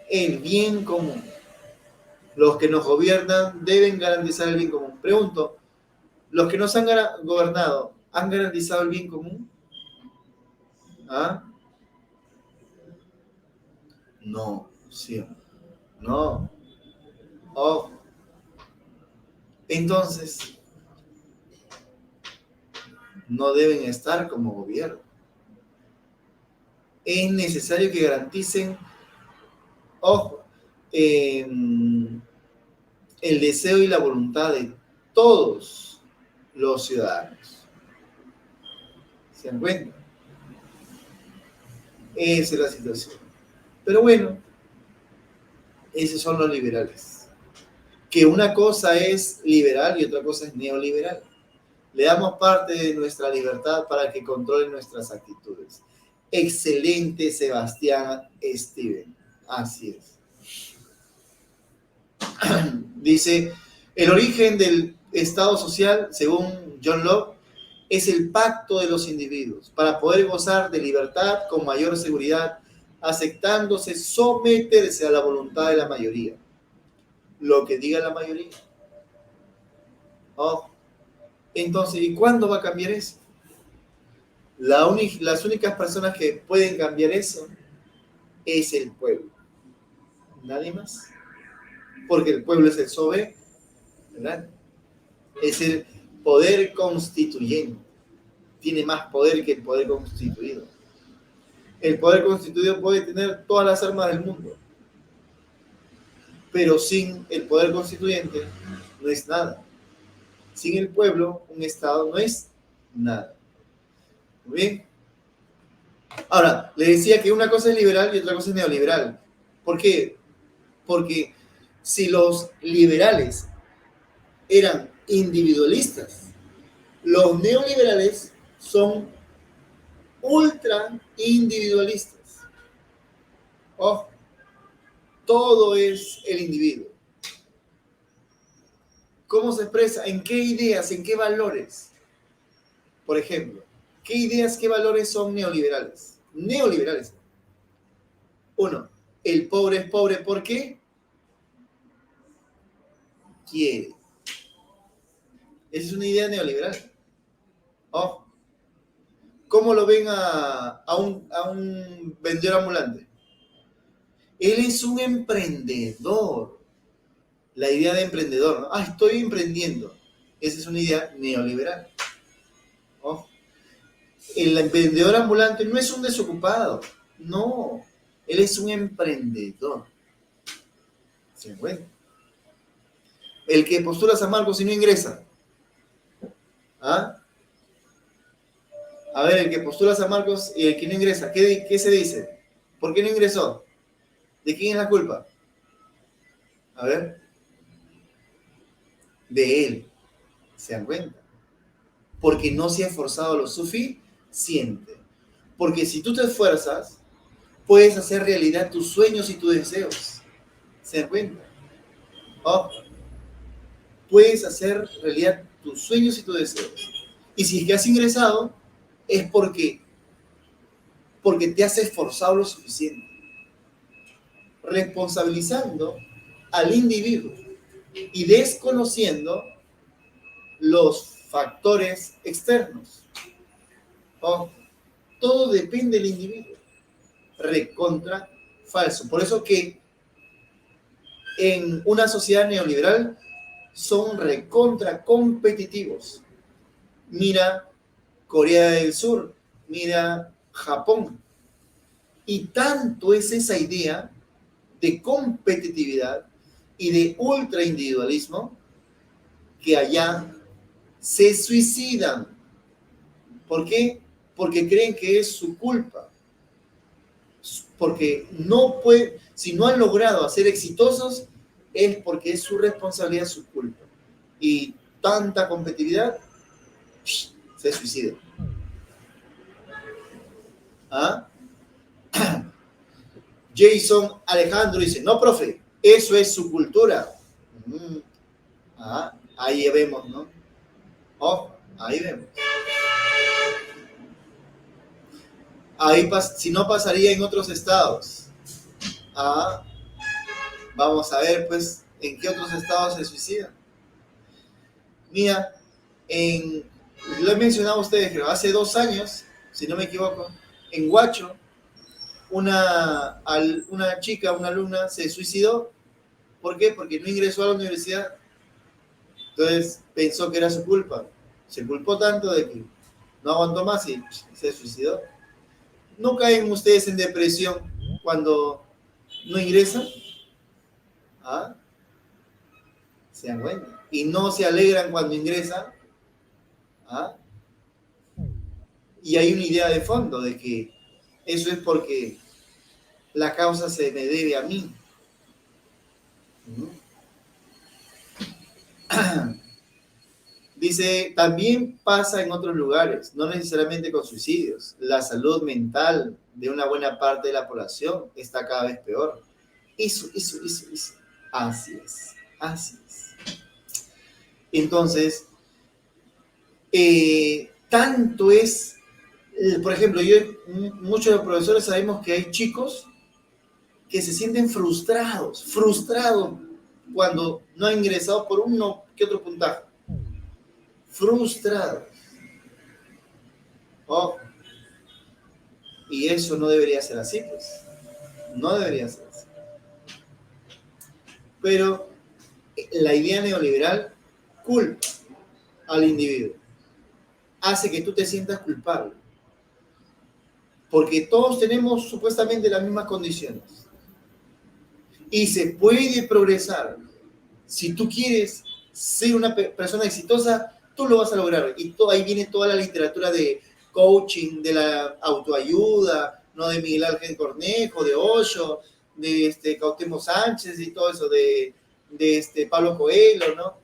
El bien común. Los que nos gobiernan deben garantizar el bien común. Pregunto, ¿los que nos han gobernado han garantizado el bien común? ¿Ah? No, sí. No. Oh. Entonces, no deben estar como gobierno. Es necesario que garanticen, ojo, el deseo y la voluntad de todos los ciudadanos. ¿Se dan cuenta? Esa es la situación. Pero bueno, esos son los liberales. Que una cosa es liberal y otra cosa es neoliberal. Le damos parte de nuestra libertad para que controlen nuestras actitudes. Excelente, Sebastián Steven. Así es. Dice, el origen del Estado social, según John Locke, es el pacto de los individuos para poder gozar de libertad con mayor seguridad, aceptándose someterse a la voluntad de la mayoría. Lo que diga la mayoría. Oh. Entonces, ¿y cuándo va a cambiar eso? Las únicas personas que pueden cambiar eso es el pueblo. Nadie más. Porque el pueblo es el soberano, ¿verdad? Es el poder constituyente. Tiene más poder que el poder constituido. El poder constituido puede tener todas las armas del mundo, pero sin el poder constituyente no es nada. Sin el pueblo, un Estado no es nada. Muy bien. Ahora, le decía que una cosa es liberal y otra cosa es neoliberal. ¿Por qué? Porque si los liberales eran individualistas, los neoliberales son ultra individualistas. Ojo, todo es el individuo. ¿Cómo se expresa? ¿En qué ideas? ¿En qué valores? Por ejemplo, ¿qué ideas, qué valores son neoliberales? Neoliberales. Uno, el pobre es pobre porque quiere. Esa es una idea neoliberal. Oh. ¿Cómo lo ven a un vendedor ambulante? Él es un emprendedor. La idea de emprendedor, ¿no? Ah, estoy emprendiendo. Esa es una idea neoliberal. Oh. El vendedor ambulante no es un desocupado. No. Él es un emprendedor. ¿Se encuentra? El que postula a San Marcos y no ingresa. ¿Ah? A ver, el que postula a San Marcos y el que no ingresa, ¿qué se dice? ¿Por qué no ingresó? ¿De quién es la culpa? A ver. De él. ¿Se dan cuenta? Porque no se ha esforzado lo suficiente. Porque si tú te esfuerzas, puedes hacer realidad tus sueños y tus deseos. ¿Se dan cuenta? Oh, puedes hacer realidad tus sueños y tus deseos. Y si es que has ingresado, es porque te has esforzado lo suficiente. Responsabilizando al individuo y desconociendo los factores externos. Oh, todo depende del individuo. Recontra falso. Por eso que en una sociedad neoliberal son recontra competitivos. Mira Corea del Sur, mira Japón. Y tanto es esa idea de competitividad y de ultra individualismo que allá se suicidan. ¿Por qué? Porque creen que es su culpa. Porque no puede, Si no han logrado ser exitosos, es porque es su responsabilidad, su culpa. Y tanta competitividad, se suicida. ¿Ah? Jason Alejandro dice, no, profe, eso es su cultura. Ahí vemos, ¿no? Ahí vemos. Ahí si no pasaría en otros estados. Vamos a ver, pues, en qué otros estados se suicidan. Mira, lo he mencionado a ustedes, pero hace 2 años, si no me equivoco, en Huacho, una chica, una alumna, se suicidó. ¿Por qué? Porque no ingresó a la universidad. Entonces pensó que era su culpa. Se culpó tanto de que no aguantó más y se suicidó. ¿No caen ustedes en depresión cuando no ingresan? Se dan cuenta. Y no se alegran cuando ingresan. Y hay una idea de fondo de que eso es porque la causa se me debe a mí. Dice, también pasa en otros lugares, no necesariamente con suicidios. La salud mental de una buena parte de la población está cada vez peor. Eso. Así es. Entonces, tanto es, por ejemplo, muchos de los profesores sabemos que hay chicos que se sienten frustrados cuando no han ingresado por uno que otro puntaje. Frustrados. Y eso no debería ser así, pues. No debería ser así. Pero la idea neoliberal culpa al individuo. Hace que tú te sientas culpable. Porque todos tenemos supuestamente las mismas condiciones. Y se puede progresar. Si tú quieres ser una persona exitosa, tú lo vas a lograr. Y ahí viene toda la literatura de coaching, de la autoayuda, ¿no? De Miguel Ángel Cornejo, de Osho, de Cuauhtémoc Sánchez y todo eso, de Pablo Coelho, ¿no?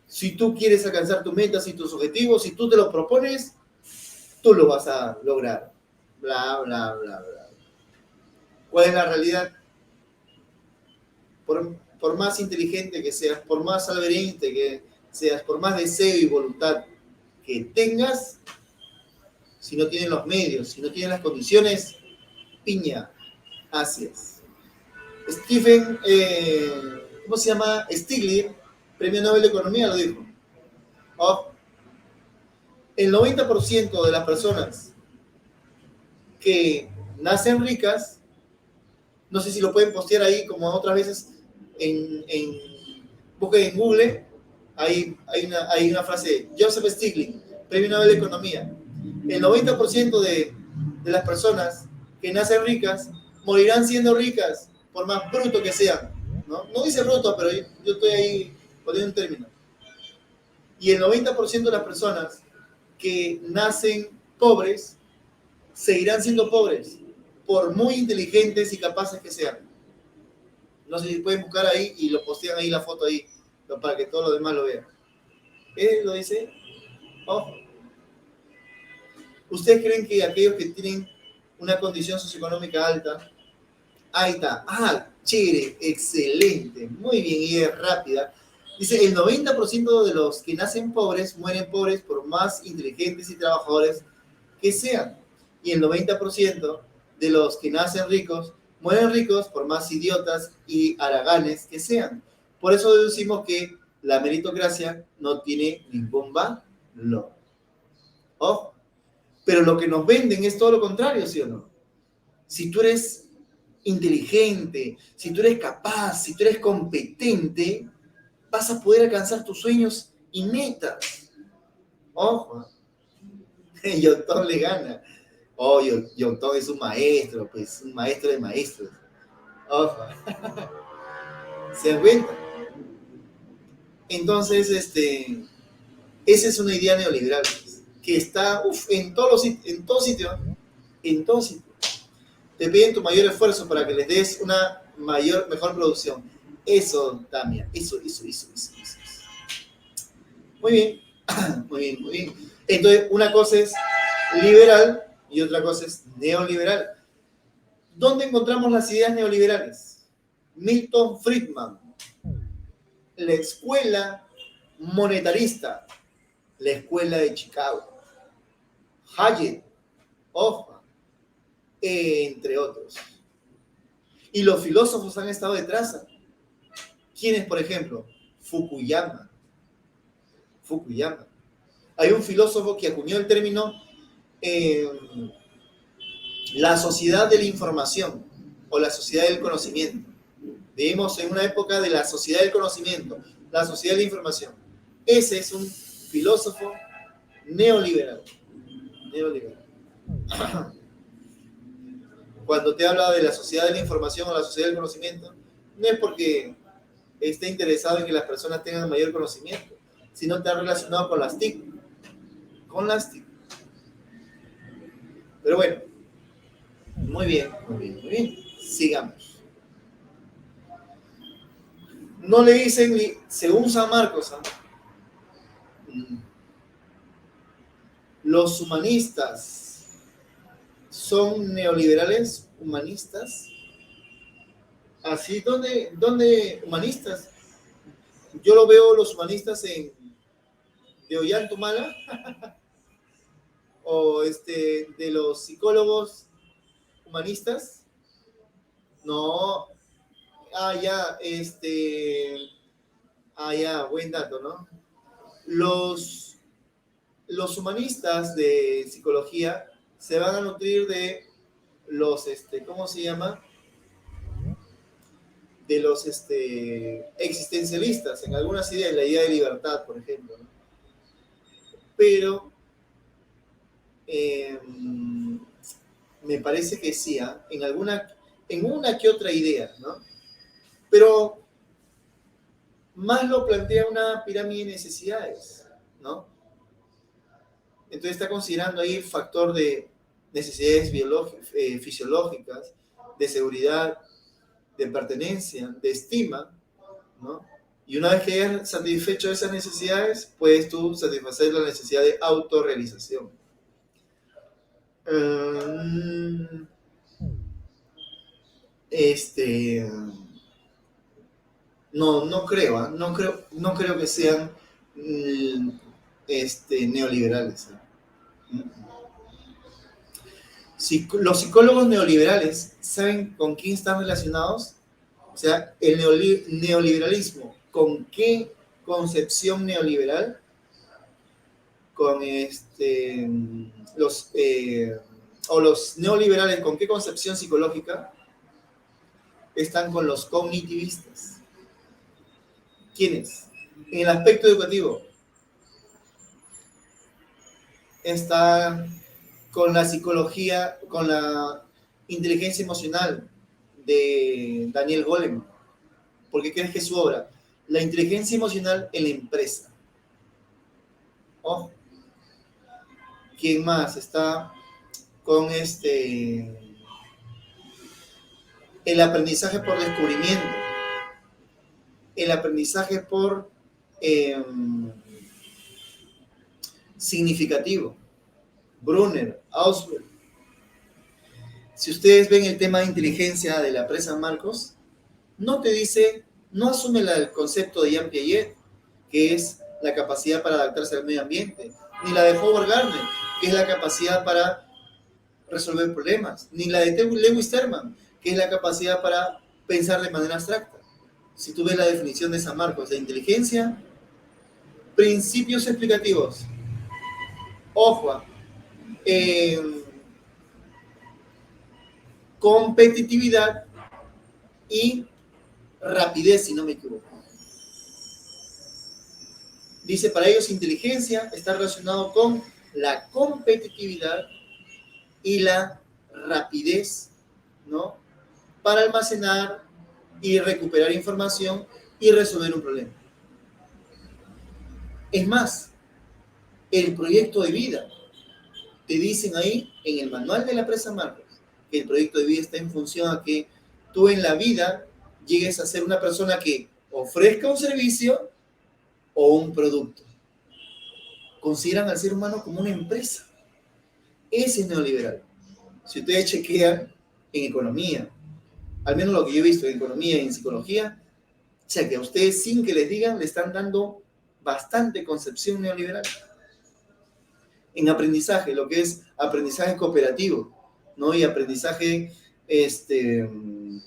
Si tú quieres alcanzar tus metas y tus objetivos, si tú te lo propones, tú lo vas a lograr. Bla, bla, bla, bla. ¿Cuál es la realidad? Por más inteligente que seas, por más salveriente que seas, por más deseo y voluntad que tengas, si no tienes los medios, si no tienes las condiciones, piña. Así es. Stephen, ¿cómo se llama? Stiglitz, Premio Nobel de Economía, lo dijo. El 90% de las personas que nacen ricas, no sé si lo pueden postear ahí como otras veces, busquen en Google, hay una frase, Joseph Stiglitz, Premio Nobel de Economía. El 90% de las personas que nacen ricas morirán siendo ricas, por más bruto que sean. No dice bruto, pero yo estoy ahí poniendo un término. Y el 90% de las personas que nacen pobres seguirán siendo pobres, por muy inteligentes y capaces que sean. No sé si pueden buscar ahí y lo postean ahí la foto ahí, para que todos los demás lo vean. Él lo dice. ¿Ustedes creen que aquellos que tienen una condición socioeconómica alta, ahí está, chévere, excelente, muy bien, y es rápida? Dice, el 90% de los que nacen pobres mueren pobres por más inteligentes y trabajadores que sean. Y el 90% de los que nacen ricos mueren ricos por más idiotas y haraganes que sean. Por eso deducimos que la meritocracia no tiene ningún valor. Pero lo que nos venden es todo lo contrario, ¿sí o no? Si tú eres inteligente, si tú eres capaz, si tú eres competente, vas a poder alcanzar tus sueños y metas. Yontón le gana. Yontón es un maestro, pues, un maestro de maestros. ¿Se dan cuenta? Entonces, esa es una idea neoliberal, pues, que está en todo sitio. te piden tu mayor esfuerzo para que les des una mejor producción. Eso, Tamia, eso. Muy bien, muy bien, muy bien. Entonces, una cosa es liberal y otra cosa es neoliberal. ¿Dónde encontramos las ideas neoliberales? Milton Friedman, la escuela monetarista, la escuela de Chicago, Hayek, Hoffman, entre otros. Y los filósofos han estado detrás. ¿Quiénes, por ejemplo? Fukuyama. Hay un filósofo que acuñó el término la sociedad de la información o la sociedad del conocimiento. Vivimos en una época de la sociedad del conocimiento, la sociedad de la información. Ese es un filósofo neoliberal. Cuando te habla de la sociedad de la información o la sociedad del conocimiento, no es porque esté interesado en que las personas tengan mayor conocimiento, sino está relacionado con las TIC. Pero bueno, muy bien. Sigamos. No le dicen, según San Marcos, los humanistas son neoliberales, humanistas. Así, ¿dónde humanistas? Yo lo veo los humanistas de Ollantumala o de los psicólogos humanistas. No, buen dato, ¿no? Los humanistas de psicología se van a nutrir de los, ¿cómo se llama? De los existencialistas en algunas ideas, la idea de libertad, por ejemplo, ¿no? Pero me parece que sí, en una que otra idea, ¿no? Pero Maslow plantea una pirámide de necesidades, ¿no? Entonces está considerando ahí el factor de necesidades fisiológicas, de seguridad, de pertenencia, de estima, ¿no? Y una vez que hayas satisfecho esas necesidades, puedes tú satisfacer la necesidad de autorrealización. No creo que sean neoliberales. Los psicólogos neoliberales, ¿saben con quién están relacionados? O sea, el neoliberalismo, ¿con qué concepción neoliberal? Con los neoliberales, ¿con qué concepción psicológica? Están con los cognitivistas. ¿Quiénes? En el aspecto educativo está con la psicología, con la inteligencia emocional de Daniel Goleman. ¿Por qué crees que es su obra? La inteligencia emocional en la empresa. Oh. ¿Quién más? Está con el aprendizaje por descubrimiento, el aprendizaje por significativo. Brunner, Auswell. Si ustedes ven el tema de inteligencia de la empresa Marcos, no asume el concepto de Jean Piaget, que es la capacidad para adaptarse al medio ambiente, ni la de Howard Gardner, que es la capacidad para resolver problemas, ni la de Lewis Terman, que es la capacidad para pensar de manera abstracta. Si tú ves la definición de San Marcos de inteligencia, principios explicativos, ojo, competitividad y rapidez, si no me equivoco. Dice, para ellos inteligencia está relacionado con la competitividad y la rapidez, ¿no? Para almacenar y recuperar información y resolver un problema. Es más, el proyecto de vida, te dicen ahí en el manual de la empresa Marcos, que el proyecto de vida está en función a que tú en la vida llegues a ser una persona que ofrezca un servicio o un producto. Consideran al ser humano como una empresa. Ese es neoliberal. Si ustedes chequean en economía, al menos lo que yo he visto en economía y en psicología, o sea que a ustedes sin que les digan le están dando bastante concepción neoliberal. En aprendizaje, lo que es aprendizaje cooperativo, ¿no? Y aprendizaje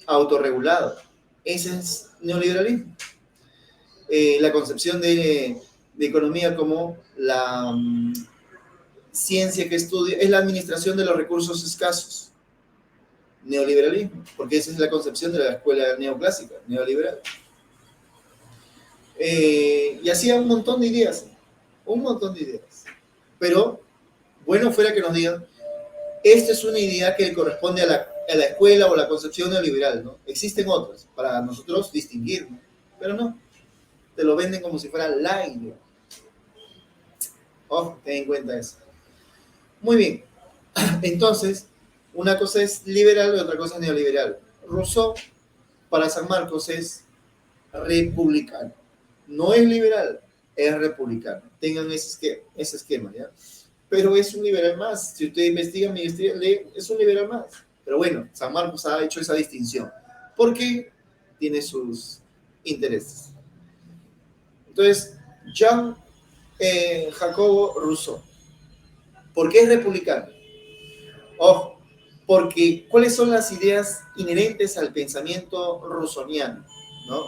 autorregulado. Ese es neoliberalismo. La concepción de economía como la ciencia que estudia, es la administración de los recursos escasos. Neoliberalismo, porque esa es la concepción de la escuela neoclásica, neoliberal. Y así un montón de ideas, Pero bueno fuera que nos digan, esta es una idea que corresponde a la escuela o la concepción neoliberal, ¿no? Existen otras para nosotros distinguir, ¿no? Pero no, te lo venden como si fuera la idea. Ojo, ten en cuenta eso. Muy bien, entonces, una cosa es liberal y otra cosa es neoliberal. Rousseau, para San Marcos, es republicano. No es liberal, es republicano. Tengan ese esquema, ¿ya? Pero es un liberal más. Si usted investiga, es un liberal más. Pero bueno, San Marcos ha hecho esa distinción porque tiene sus intereses. Entonces, Jean Jacobo Rousseau, ¿por qué es republicano? Ojo, porque ¿cuáles son las ideas inherentes al pensamiento rousseauiano? ¿No?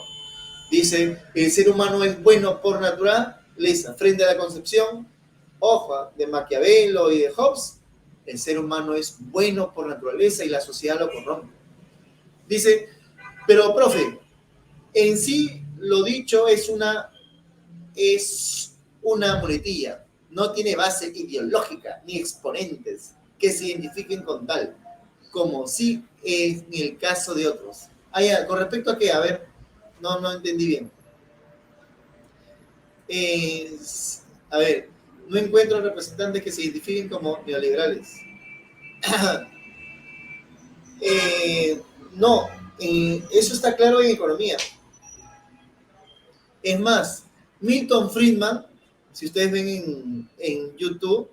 Dice, el ser humano es bueno por naturaleza. Frente a la concepción, ojo, de Maquiavelo y de Hobbes, el ser humano es bueno por naturaleza y la sociedad lo corrompe. Dice, pero profe, en sí lo dicho es una muletilla, no tiene base ideológica ni exponentes que se identifiquen con tal, como sí es en el caso de otros. Con respecto a qué, a ver, no entendí bien. A ver, no encuentro representantes que se identifiquen como neoliberales. No, eso está claro en economía. Es más, Milton Friedman, si ustedes ven en YouTube,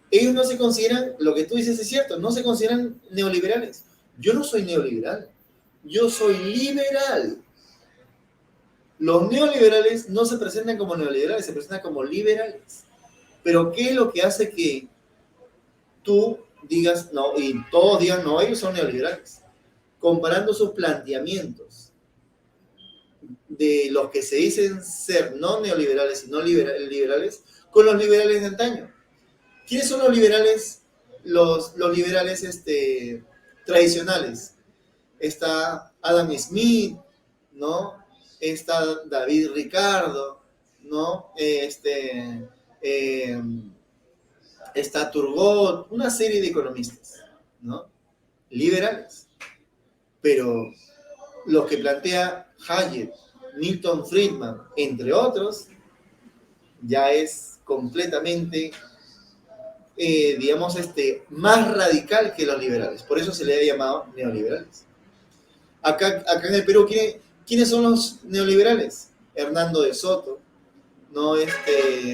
ellos no se consideran, lo que tú dices es cierto, no se consideran neoliberales. Yo no soy neoliberal, yo soy liberal. Los neoliberales no se presentan como neoliberales, se presentan como liberales. Pero ¿qué es lo que hace que tú digas no y todos digan no, ellos son neoliberales? Comparando sus planteamientos de los que se dicen ser no neoliberales y no liberales con los liberales de antaño. ¿Quiénes son los liberales? Los liberales tradicionales. Está Adam Smith, ¿no? Está David Ricardo, ¿no? Está Turgot, una serie de economistas, ¿no? Liberales. Pero los que plantea Hayek, Milton Friedman, entre otros, ya es completamente, digamos, más radical que los liberales. Por eso se le ha llamado neoliberales. Acá en el Perú, ¿quiénes son los neoliberales? Hernando de Soto, ¿no?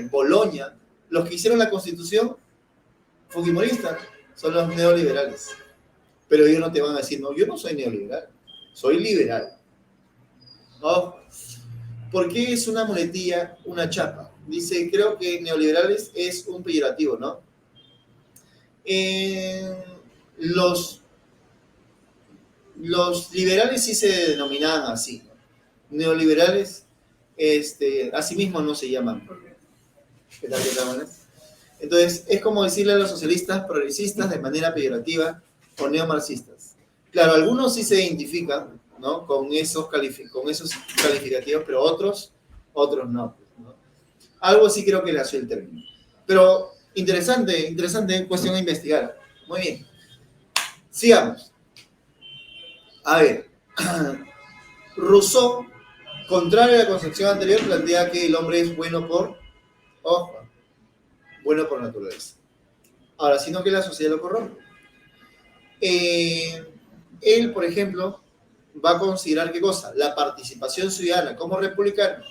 Boloña. Los que hicieron la Constitución fujimorista son los neoliberales. Pero ellos no te van a decir, no, yo no soy neoliberal, soy liberal. ¿No? ¿Por qué es una muletilla, una chapa? Dice, creo que neoliberales es un peyorativo, ¿no? Los liberales sí se denominaban así, ¿no? Neoliberales, así mismo no se llaman. ¿Qué tal? Entonces, es como decirle a los socialistas progresistas de manera peyorativa o neomarxistas. Claro, algunos sí se identifican, ¿no? con esos calificativos, pero otros no, ¿no? Algo sí creo que le hace el término. Pero interesante cuestión a investigar. Muy bien. Sigamos. A ver. Rousseau, contrario a la concepción anterior, plantea que el hombre es bueno por naturaleza. Ahora, sino que la sociedad lo corrompe. eh, él, por ejemplo, va a considerar qué cosa, la participación ciudadana como republicano,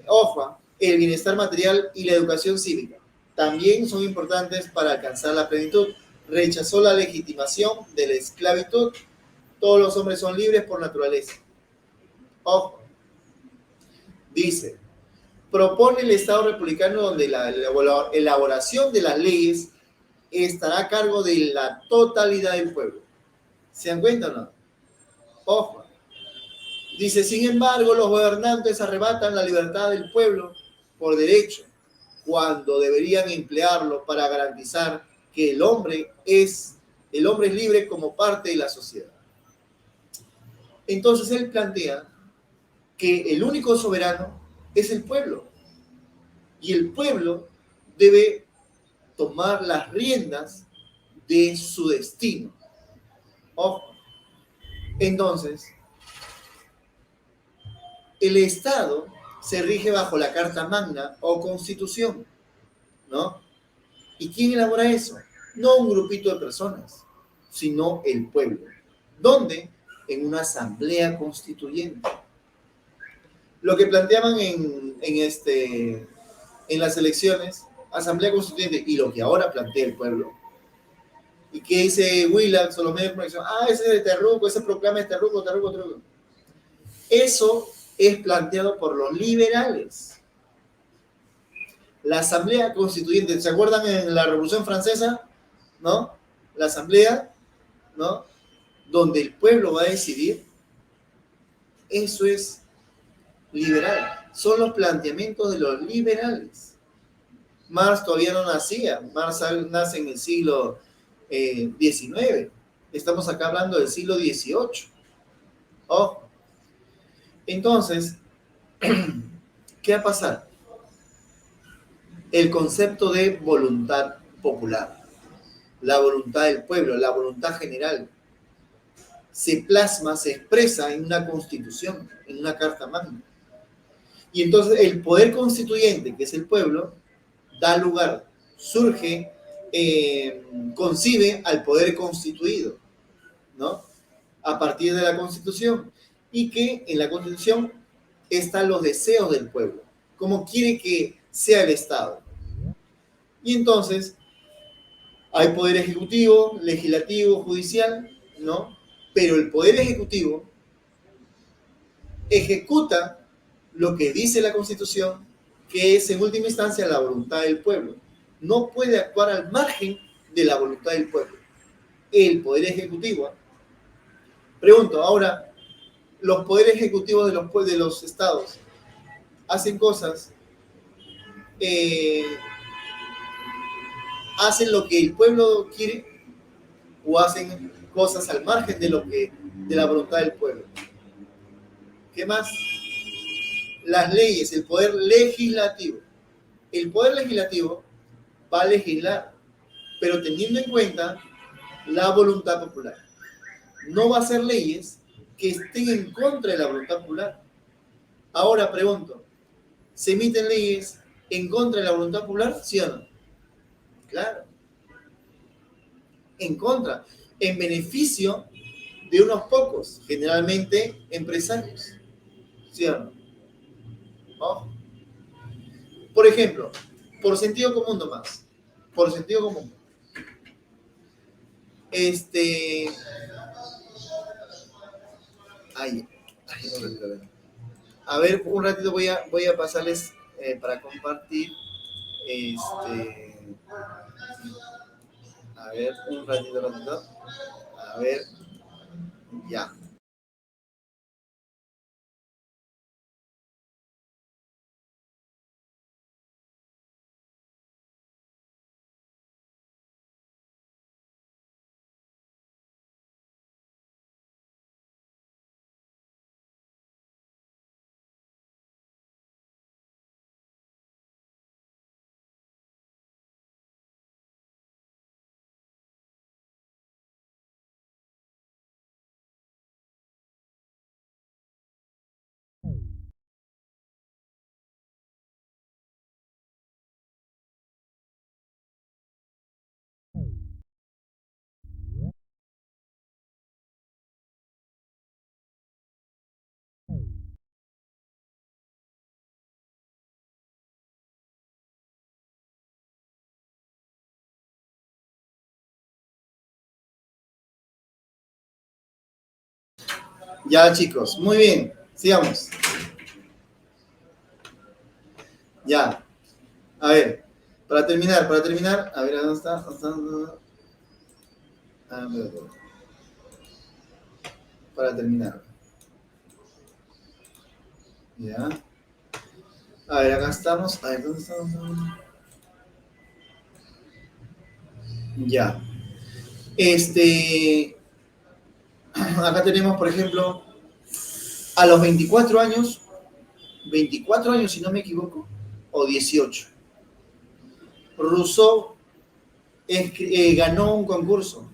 ojo, el bienestar material y la educación cívica. También son importantes para alcanzar la plenitud. Rechazó la legitimación de la esclavitud. Todos los hombres son libres por naturaleza. Ojo, dice, propone el Estado republicano donde la elaboración de las leyes estará a cargo de la totalidad del pueblo. ¿Se dan cuenta o no? Ojo. Dice, sin embargo, los gobernantes arrebatan la libertad del pueblo por derecho, cuando deberían emplearlo para garantizar que el hombre es libre como parte de la sociedad. Entonces él plantea que el único soberano es el pueblo y el pueblo debe tomar las riendas de su destino. Ojo. Entonces, el Estado se rige bajo la Carta Magna o Constitución, ¿no? ¿Y quién elabora eso? No un grupito de personas, sino el pueblo. ¿Dónde? En una asamblea constituyente. Lo que planteaban en las elecciones, asamblea constituyente, y lo que ahora plantea el pueblo. ¿Y qué dice Willax o los medios de comunicación? Ese es de Terruco, ese proclama es Terruco. Eso es planteado por los liberales. La asamblea constituyente, ¿se acuerdan en la Revolución Francesa? ¿No? La asamblea, ¿no? Donde el pueblo va a decidir, eso es liberal. Son los planteamientos de los liberales. Marx todavía no nacía. Marx nace en el siglo XIX. Estamos acá hablando del siglo XVIII. Ojo. Entonces, ¿qué va a pasar? El concepto de voluntad popular, la voluntad del pueblo, la voluntad general, se plasma, se expresa en una constitución, en una carta magna. Y entonces el poder constituyente, que es el pueblo, da lugar, surge, concibe al poder constituido, ¿no? A partir de la Constitución. Y que en la Constitución están los deseos del pueblo, cómo quiere que sea el Estado. Y entonces hay poder ejecutivo, legislativo, judicial, ¿no? Pero el poder ejecutivo ejecuta lo que dice la Constitución, que es en última instancia la voluntad del pueblo. No puede actuar al margen de la voluntad del pueblo. El poder ejecutivo. Pregunto, ahora, los poderes ejecutivos de los estados hacen cosas, eh, hacen lo que el pueblo quiere o hacen cosas al margen de la voluntad del pueblo. ¿Qué más? Las leyes, el poder legislativo. El poder legislativo va a legislar, pero teniendo en cuenta la voluntad popular. No va a hacer leyes que estén en contra de la voluntad popular. Ahora pregunto, ¿se emiten leyes en contra de la voluntad popular? ¿Sí o no? Claro, en contra, en beneficio de unos pocos, generalmente empresarios. ¿Sí o no? ¿No? Por ejemplo, por sentido común nomás, por sentido común. Este, ay, a ver, un ratito voy a pasarles para compartir. Este, a ver, un ratito. A ver, ya. Ya, chicos, muy bien, sigamos. Ya, a ver, para terminar, a ver, ¿dónde está? A ver, para terminar. Ya. A ver, acá estamos. A ver, ¿dónde estamos? Ya. Acá tenemos, por ejemplo, a los 24 años si no me equivoco, o 18, Rousseau ganó un concurso.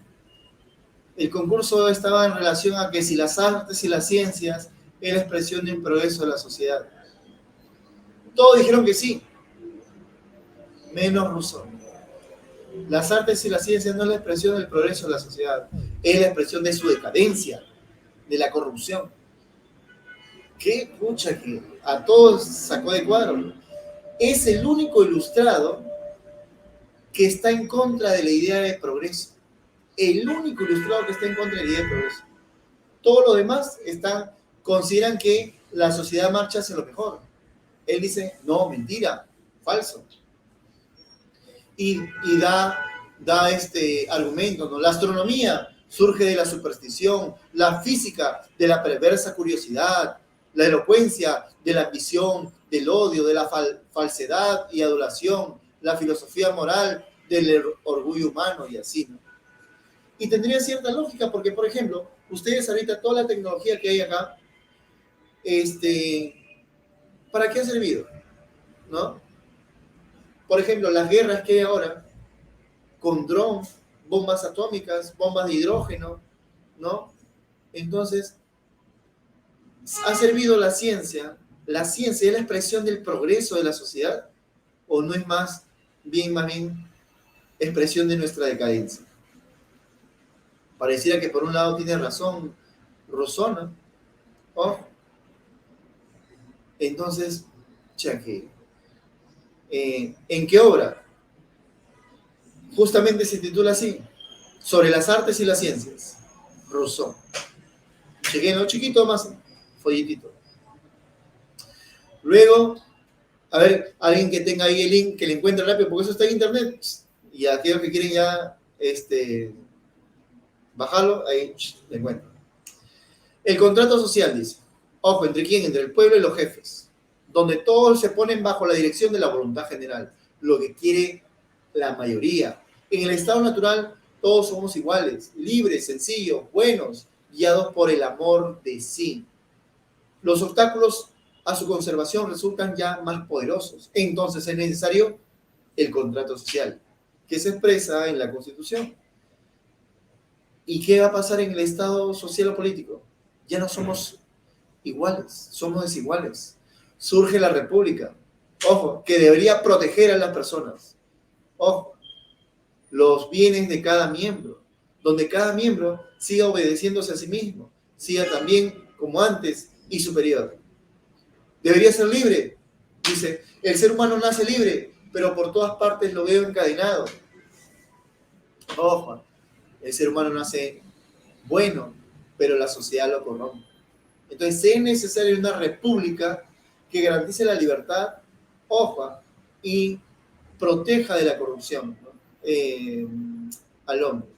El concurso estaba en relación a que si las artes y las ciencias era expresión de un progreso de la sociedad. Todos dijeron que sí, menos Rousseau. Las artes y las ciencias no es la expresión del progreso de la sociedad, es la expresión de su decadencia, de la corrupción. Qué pucha que a todos sacó de cuadro. Es el único ilustrado que está en contra de la idea de progreso. El único ilustrado que está en contra de la idea de progreso. Todos los demás consideran que la sociedad marcha hacia lo mejor. Él dice, no, mentira, falso. Y da este argumento, ¿no? La astronomía surge de la superstición, la física de la perversa curiosidad, la elocuencia de la ambición, del odio, de la falsedad y adulación, la filosofía moral del orgullo humano y así, ¿no? Y tendría cierta lógica porque, por ejemplo, ustedes ahorita toda la tecnología que hay acá, ¿para qué ha servido? ¿No? Por ejemplo, las guerras que hay ahora, con drones, bombas atómicas, bombas de hidrógeno, ¿no? Entonces, ¿ha servido la ciencia? ¿La ciencia es la expresión del progreso de la sociedad? ¿O no es más bien expresión de nuestra decadencia? Pareciera que por un lado tiene razón Rosona, ¿no? Entonces, cheque. ¿En qué obra? Justamente se titula así, sobre las artes y las ciencias. Rousseau. Chequenlo chiquito más, folletito. Luego, a ver, alguien que tenga ahí el link, que le encuentre rápido, porque eso está en internet. Y aquellos que quieren ya bajarlo, ahí le encuentro. El contrato social dice, ojo, ¿entre quién? Entre el pueblo y los jefes, donde todos se ponen bajo la dirección de la voluntad general, lo que quiere la mayoría. En el estado natural, todos somos iguales, libres, sencillos, buenos, guiados por el amor de sí. Los obstáculos a su conservación resultan ya más poderosos. Entonces es necesario el contrato social, que se expresa en la Constitución. ¿Y qué va a pasar en el estado social o político? Ya no somos iguales, somos desiguales. Surge la república, ojo, que debería proteger a las personas. Ojo, los bienes de cada miembro, donde cada miembro siga obedeciéndose a sí mismo, siga también como antes y superior. Debería ser libre, dice, el ser humano nace libre, pero por todas partes lo veo encadenado. Ojo, el ser humano nace bueno, pero la sociedad lo corrompe. Entonces es necesaria una república que garantice la libertad, ojo, y proteja de la corrupción, ¿no? Al hombre,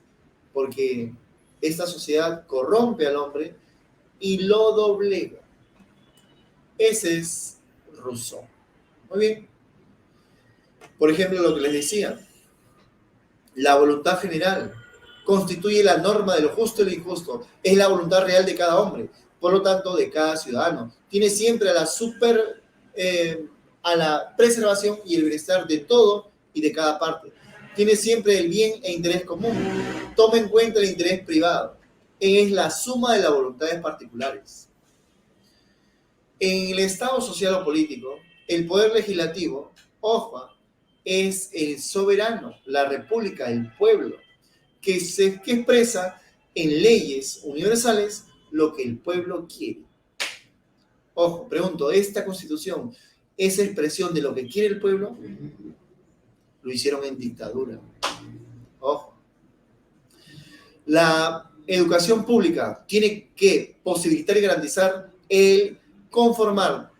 porque esta sociedad corrompe al hombre y lo doblega. Ese es Rousseau. Muy bien. Por ejemplo, lo que les decía, la voluntad general constituye la norma de lo justo y lo injusto. Es la voluntad real de cada hombre, por lo tanto, de cada ciudadano. Tiene siempre a la preservación y el bienestar de todo y de cada parte. Tiene siempre el bien e interés común. Toma en cuenta el interés privado. Es la suma de las voluntades particulares. En el Estado social o político, el poder legislativo, ojo, es el soberano, la república, el pueblo, que expresa en leyes universales lo que el pueblo quiere. Ojo, pregunto, ¿esta constitución es expresión de lo que quiere el pueblo? Lo hicieron en dictadura. Ojo. educación pública tiene que posibilitar y garantizar el conformar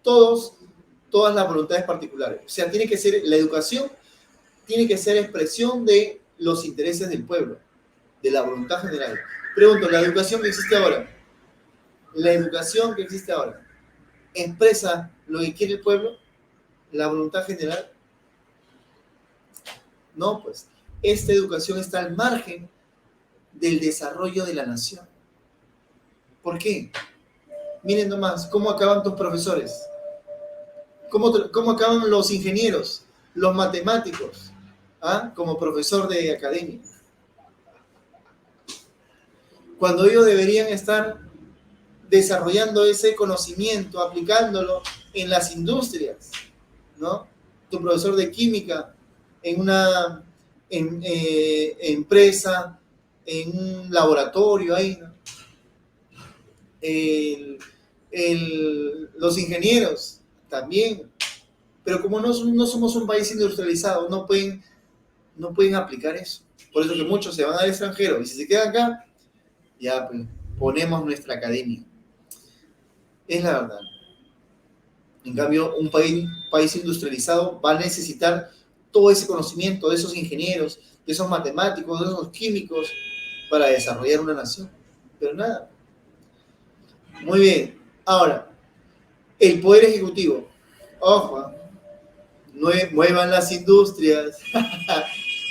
todas las voluntades particulares. O sea, tiene que ser la educación, tiene que ser expresión de los intereses del pueblo, de la voluntad general. Pregunto, la educación que existe ahora, ¿expresa lo que quiere el pueblo, la voluntad general? No, pues esta educación está al margen del desarrollo de la nación. ¿Por qué? Miren nomás, ¿cómo acaban tus profesores? ¿Cómo acaban los ingenieros, los matemáticos? ¿Ah? Como profesor de academia. Cuando ellos deberían estar desarrollando ese conocimiento, aplicándolo en las industrias, ¿no? Tu profesor de química en una empresa, en un laboratorio ahí, ¿no? Los ingenieros también, pero como no somos un país industrializado, no pueden aplicar eso. Por eso que muchos se van al extranjero y si se quedan acá, ya pues, ponemos nuestra academia. Es la verdad. En cambio, un país industrializado va a necesitar todo ese conocimiento de esos ingenieros, de esos matemáticos, de esos químicos para desarrollar una nación. Pero nada. Muy bien. Ahora, el Poder Ejecutivo. Ojo, muevan las industrias.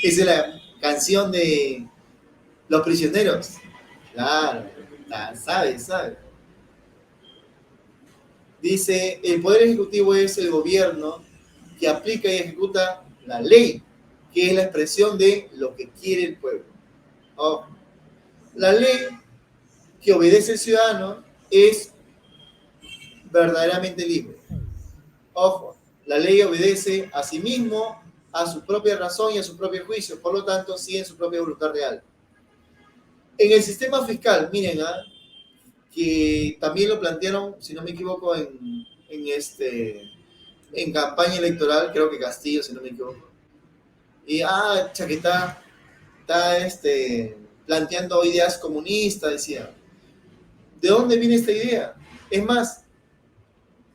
Esa es la canción de Los Prisioneros. Claro, sabe. Dice, el Poder Ejecutivo es el gobierno que aplica y ejecuta la ley, que es la expresión de lo que quiere el pueblo. Oh, la ley que obedece el ciudadano es verdaderamente libre. Ojo, la ley obedece a sí mismo, a su propia razón y a su propio juicio, por lo tanto, sigue en su propia voluntad real. En el sistema fiscal, miren, que también lo plantearon, si no me equivoco, en campaña electoral, creo que Castillo, si no me equivoco. Y, Chaqueta está planteando ideas comunistas, decía. ¿De dónde viene esta idea? Es más,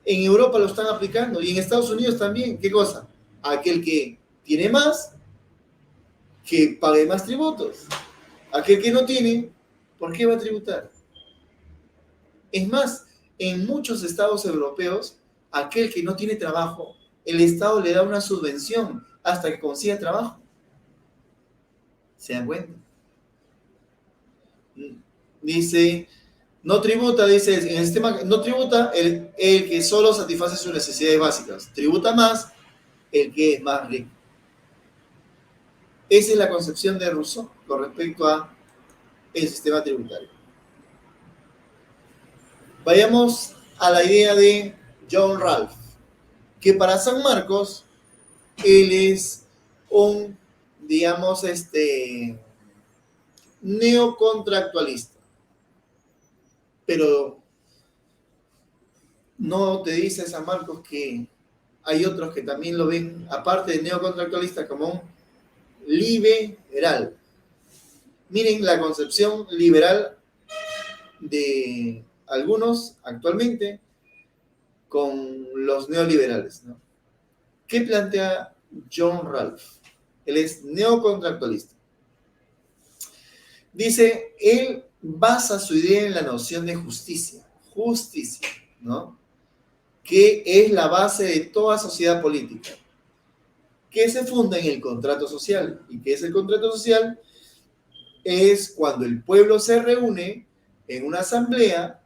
en Europa lo están aplicando y en Estados Unidos también. ¿Qué cosa? Aquel que tiene más, que pague más tributos. Aquel que no tiene, ¿por qué va a tributar? Es más, en muchos estados europeos, aquel que no tiene trabajo, el Estado le da una subvención hasta que consiga trabajo. ¿Se dan cuenta? Dice, no tributa, dice, en el sistema no tributa el que solo satisface sus necesidades básicas. Tributa más el que es más rico. Esa es la concepción de Rousseau con respecto a el sistema tributario. Vayamos a la idea de John Ralph, que para San Marcos, él es un, digamos, neocontractualista. Pero no te dice San Marcos que hay otros que también lo ven, aparte de neocontractualista, como un liberal. Miren la concepción liberal de algunos actualmente con los neoliberales, ¿no? ¿Qué plantea John Ralph? Él es neocontractualista. Dice, él basa su idea en la noción de justicia, ¿no? Que es la base de toda sociedad política, que se funda en el contrato social. ¿Y qué es el contrato social? Es cuando el pueblo se reúne en una asamblea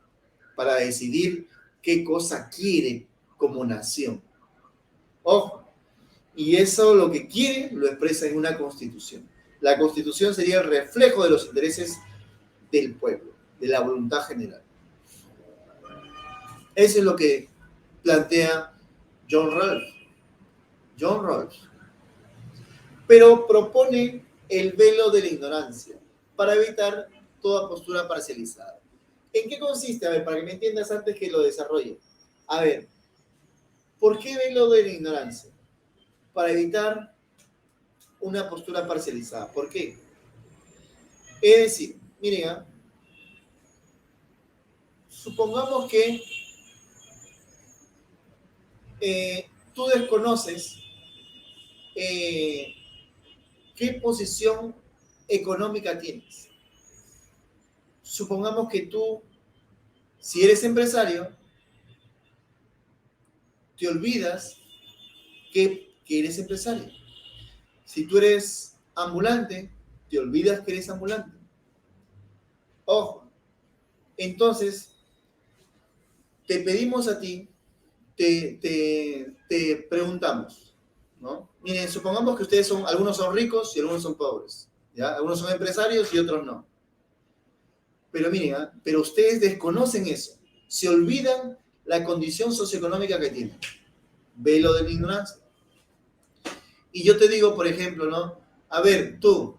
para decidir qué cosa quiere como nación. Ojo, y eso lo que quiere lo expresa en una constitución. La constitución sería el reflejo de los intereses del pueblo, de la voluntad general. Eso es lo que plantea John Ralph. John Ralph. Pero propone el velo de la ignorancia para evitar toda postura parcializada. ¿En qué consiste? A ver, para que me entiendas antes que lo desarrolle. A ver, ¿por qué velo de la ignorancia? Para evitar una postura parcializada. ¿Por qué? Es decir, miren, supongamos que tú desconoces qué posición económica tienes. Supongamos que tú, si eres empresario, te olvidas que eres empresario. Si tú eres ambulante, te olvidas que eres ambulante. Ojo, entonces te pedimos a ti, te preguntamos, ¿no? Miren, supongamos que ustedes son, algunos son ricos y algunos son pobres, ¿ya? Algunos son empresarios y otros no. Pero miren, pero ustedes desconocen eso, se olvidan la condición socioeconómica que tienen. Velo de la ignorancia. Y yo te digo, por ejemplo, ¿no? A ver, tú,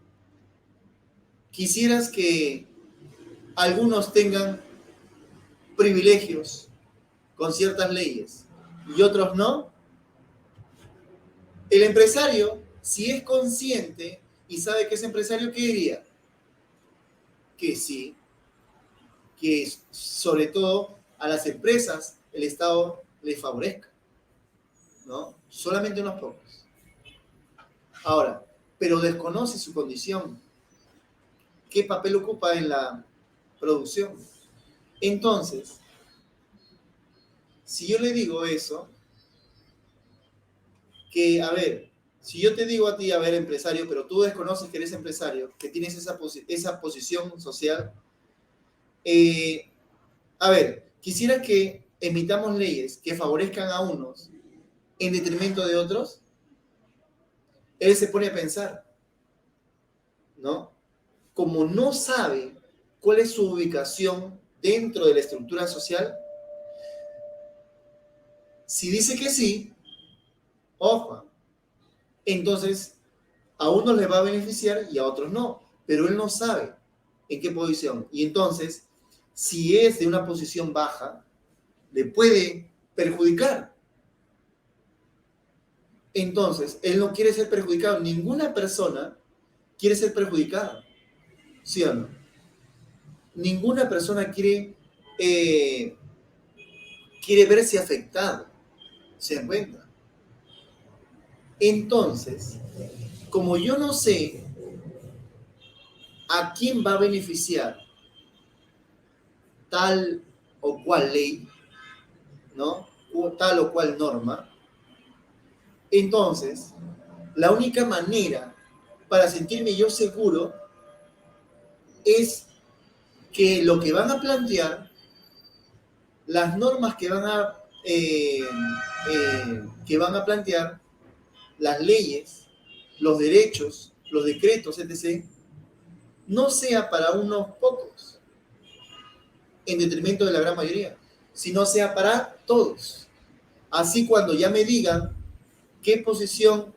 quisieras que algunos tengan privilegios con ciertas leyes y otros no. El empresario, si es consciente y sabe que es empresario, ¿qué diría? Que sí, que sobre todo a las empresas el Estado les favorezca, ¿no? Solamente unos pocos. Ahora, pero desconoce su condición, qué papel ocupa en la producción. Entonces, si yo le digo eso, que, a ver, si yo te digo a ti, a ver, empresario, pero tú desconoces que eres empresario, que tienes esa posición social, a ver, quisiera que emitamos leyes que favorezcan a unos en detrimento de otros. Él se pone a pensar, ¿no? Como no sabe cuál es su ubicación dentro de la estructura social, si dice que sí, ojo, entonces a unos les va a beneficiar y a otros no, pero él no sabe en qué posición. Y entonces, si es de una posición baja, le puede perjudicar. Entonces, él no quiere ser perjudicado. Ninguna persona quiere ser perjudicada, ¿sí o no? Ninguna persona quiere verse afectado, ¿se dan cuenta? Entonces, como yo no sé a quién va a beneficiar tal o cual ley, ¿no? O tal o cual norma, entonces, la única manera para sentirme yo seguro es que lo que van a plantear, las normas que van a plantear, las leyes, los derechos, los decretos, etc., no sea para unos pocos, en detrimento de la gran mayoría, sino sea para todos. Así cuando ya me digan qué posición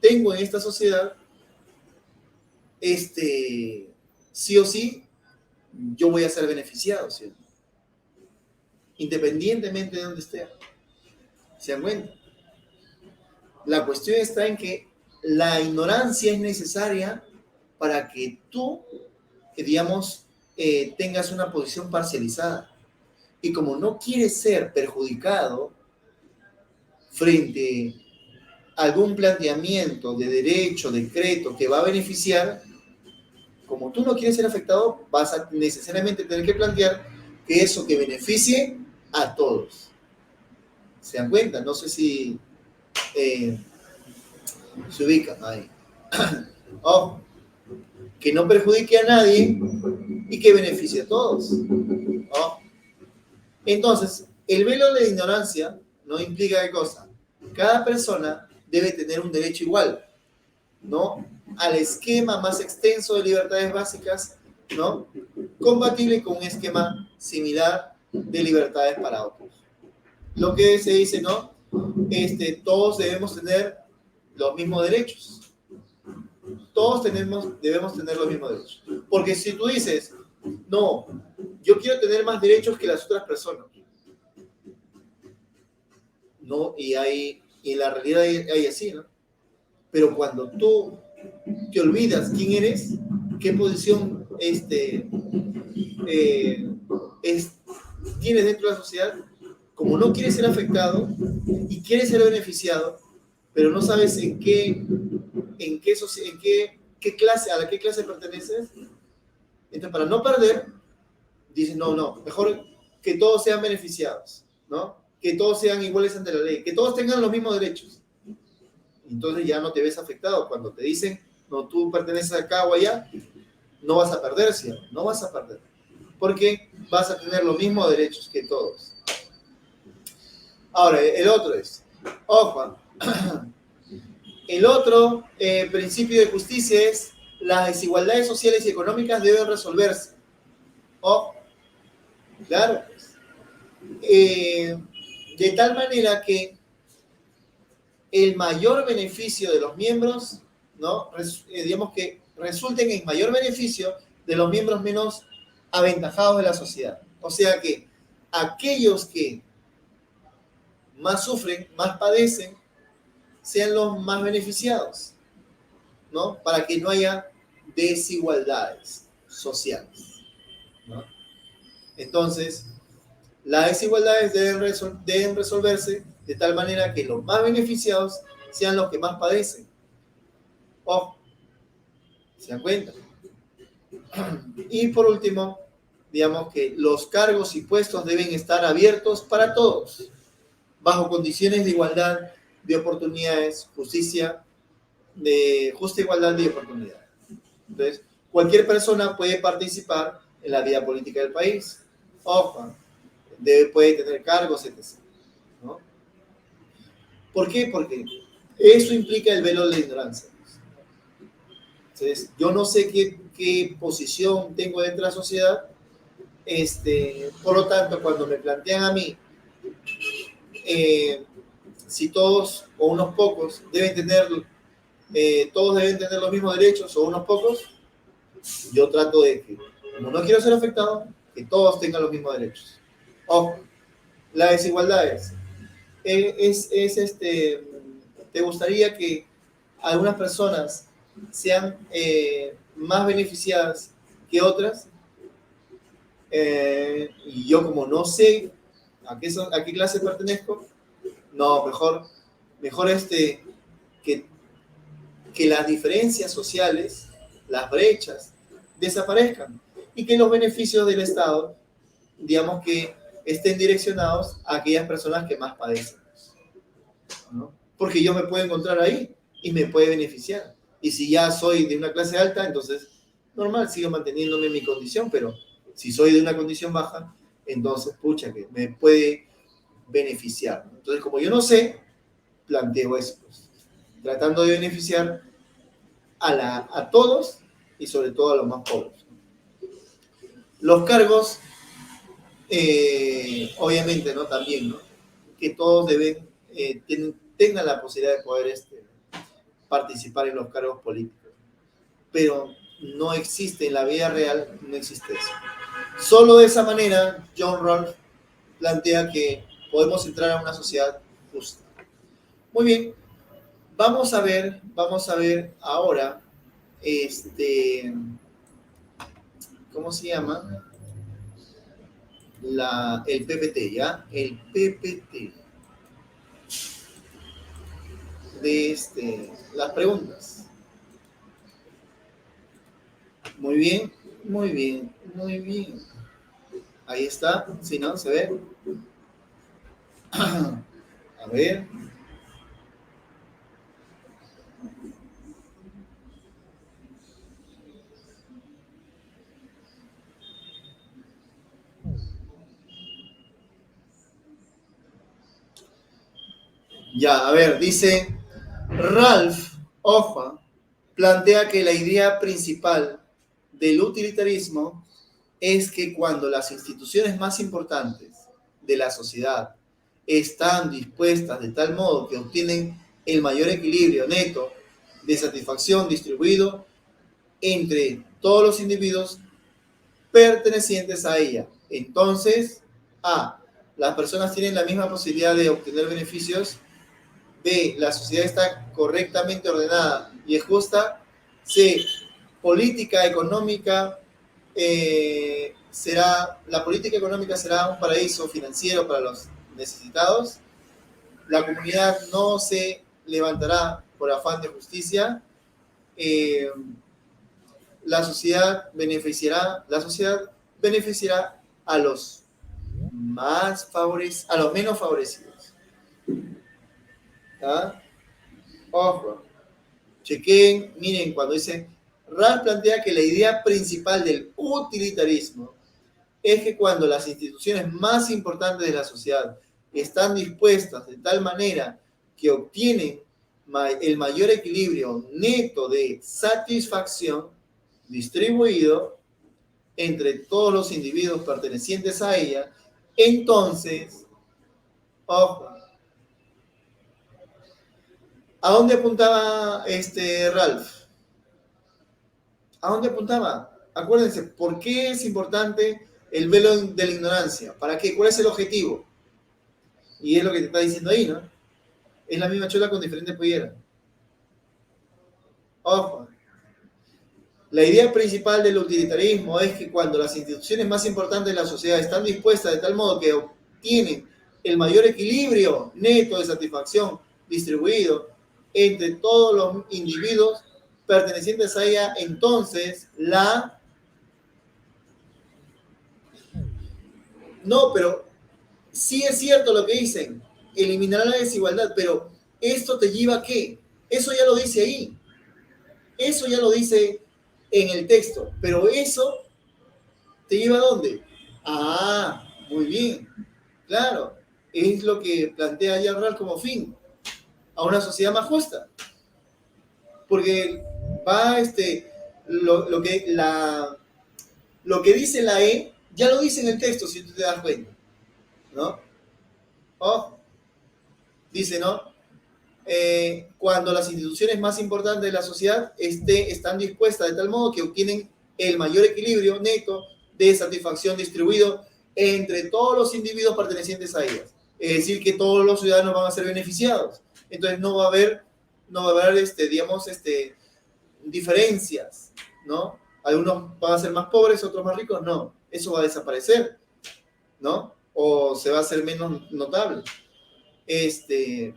tengo en esta sociedad, sí o sí, yo voy a ser beneficiado, ¿sí? Independientemente de donde esté. ¿Se dan cuenta? La cuestión está en que la ignorancia es necesaria para que tú, digamos, tengas una posición parcializada. Y como no quieres ser perjudicado frente a algún planteamiento de derecho, decreto que va a beneficiar, como tú no quieres ser afectado, vas a necesariamente tener que plantear que eso que beneficie a todos. ¿Se dan cuenta? No sé si se ubican ahí. Ojo, que no perjudique a nadie y que beneficie a todos. ¿No? Entonces, el velo de ignorancia no implica qué cosa. Cada persona debe tener un derecho igual, ¿no? Al esquema más extenso de libertades básicas, ¿no? Compatible con un esquema similar de libertades para otros. Lo que se dice, ¿no? Todos debemos tener los mismos derechos. Todos debemos tener los mismos derechos. Porque si tú dices, no, yo quiero tener más derechos que las otras personas, ¿no? Y en la realidad hay así, ¿no? Pero cuando tú te olvidas quién eres, qué posición tienes dentro de la sociedad, como no quieres ser afectado y quieres ser beneficiado, pero no sabes a qué clase perteneces, entonces para no perder, dices, no, mejor que todos sean beneficiados, ¿no? Que todos sean iguales ante la ley, que todos tengan los mismos derechos. Entonces ya no te ves afectado. Cuando te dicen, no, tú perteneces acá o allá, no vas a perder, ¿sí? No vas a perder. Porque vas a tener los mismos derechos que todos. Ahora, el otro es, ojo, el otro principio de justicia es las desigualdades sociales y económicas deben resolverse. Ojo, claro. De tal manera que el mayor beneficio de los miembros, ¿no? Digamos que resulten en mayor beneficio de los miembros menos aventajados de la sociedad. O sea que aquellos que más sufren, más padecen, sean los más beneficiados, ¿no? Para que no haya desigualdades sociales, ¿no? Entonces, las desigualdades deben resolverse de tal manera que los más beneficiados sean los que más padecen. Ojo, ¿se dan cuenta? Y por último, digamos que los cargos y puestos deben estar abiertos para todos, bajo condiciones de igualdad de oportunidades, justa igualdad de oportunidades. Entonces, cualquier persona puede participar en la vida política del país. Ojo, puede tener cargos, etc., ¿no? ¿Por qué? Porque eso implica el velo de la ignorancia. Entonces, yo no sé qué posición tengo dentro de la sociedad. Por lo tanto, cuando me plantean a mí si todos o unos pocos todos deben tener los mismos derechos o unos pocos, yo trato de que, como no quiero ser afectado, que todos tengan los mismos derechos. Ojo, la desigualdad ¿te gustaría que algunas personas sean más beneficiadas que otras? Y yo como no sé a qué clase pertenezco, no, mejor que las diferencias sociales, las brechas, desaparezcan y que los beneficios del Estado, digamos que estén direccionados a aquellas personas que más padecen, ¿no? Porque yo me puedo encontrar ahí y me puede beneficiar. Y si ya soy de una clase alta, entonces normal, sigo manteniéndome en mi condición, pero si soy de una condición baja, entonces, pucha, que me puede beneficiar. Entonces, como yo no sé, planteo eso, pues, tratando de beneficiar a todos y sobre todo a los más pobres. Los cargos, obviamente, ¿no? También, ¿no? Que todos tengan la posibilidad de poder participar en los cargos políticos. Pero no existe en la vida real, no existe eso. Solo de esa manera, John Rawls plantea que podemos entrar a una sociedad justa. Muy bien, vamos a ver ahora, ¿cómo se llama? El PPT, ¿ya? El PPT de las preguntas. Muy bien, muy bien, muy bien. Ahí está, ¿sí, no? ¿Se ve? A ver. Ya, a ver, dice Ralph Hofa plantea que la idea principal del utilitarismo es que cuando las instituciones más importantes de la sociedad están dispuestas de tal modo que obtienen el mayor equilibrio neto de satisfacción distribuido entre todos los individuos pertenecientes a ella. Entonces, A, las personas tienen la misma posibilidad de obtener beneficios. B, la sociedad está correctamente ordenada y es justa. C, política económica la política económica será un paraíso financiero para los necesitados. La comunidad no se levantará por afán de justicia. La sociedad beneficiará a los a los menos favorecidos. ¿Ah? Ojo. Chequen, miren, cuando dice, Ralph plantea que la idea principal del utilitarismo es que cuando las instituciones más importantes de la sociedad están dispuestas de tal manera que obtienen el mayor equilibrio neto de satisfacción distribuido entre todos los individuos pertenecientes a ella, entonces, ojo, ¿a dónde apuntaba Ralph? ¿A dónde apuntaba? Acuérdense, ¿por qué es importante el velo de la ignorancia? ¿Para qué? ¿Cuál es el objetivo? Y es lo que te está diciendo ahí, ¿no? Es la misma chola con diferentes polleras. Ojo. La idea principal del utilitarismo es que cuando las instituciones más importantes de la sociedad están dispuestas de tal modo que obtienen el mayor equilibrio neto de satisfacción distribuido entre todos los individuos pertenecientes a ella, entonces No, pero sí es cierto lo que dicen, eliminará la desigualdad, pero ¿esto te lleva a qué? Eso ya lo dice ahí, eso ya lo dice en el texto, pero eso te lleva a dónde? Ah, muy bien, claro, es lo que plantea ya Ralph como fin, a una sociedad más justa, porque va lo que dice la E, ya lo dice en el texto, si tú te das cuenta, ¿no? Oh, dice, ¿no? Cuando las instituciones más importantes de la sociedad están dispuestas de tal modo que obtienen el mayor equilibrio neto de satisfacción distribuido entre todos los individuos pertenecientes a ellas. Es decir, que todos los ciudadanos van a ser beneficiados. Entonces no va a haber, digamos, diferencias, ¿no? Algunos van a ser más pobres, otros más ricos, no. Eso va a desaparecer, ¿no? O se va a hacer menos notable.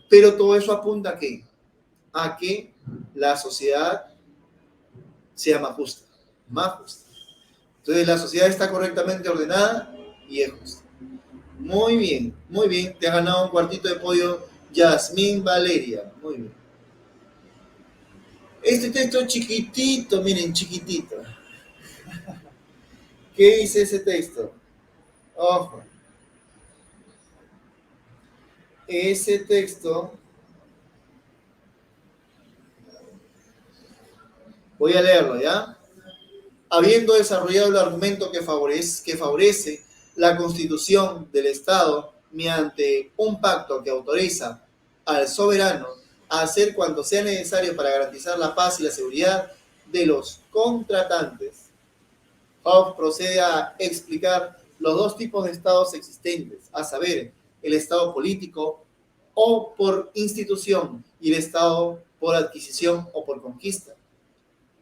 Pero todo eso apunta a qué? A que la sociedad sea más justa, más justa. Entonces la sociedad está correctamente ordenada y es justa. Muy bien, te has ganado un cuartito de pollo, Yasmín Valeria, muy bien. Este texto es chiquitito, miren, chiquitito. ¿Qué dice ese texto? Ojo. Ese texto, voy a leerlo, ¿ya? Habiendo desarrollado el argumento que favorece la constitución del Estado mediante un pacto que autoriza al soberano a hacer cuanto sea necesario para garantizar la paz y la seguridad de los contratantes, Hobbes procede a explicar los dos tipos de estados existentes, a saber, el estado político o por institución y el estado por adquisición o por conquista.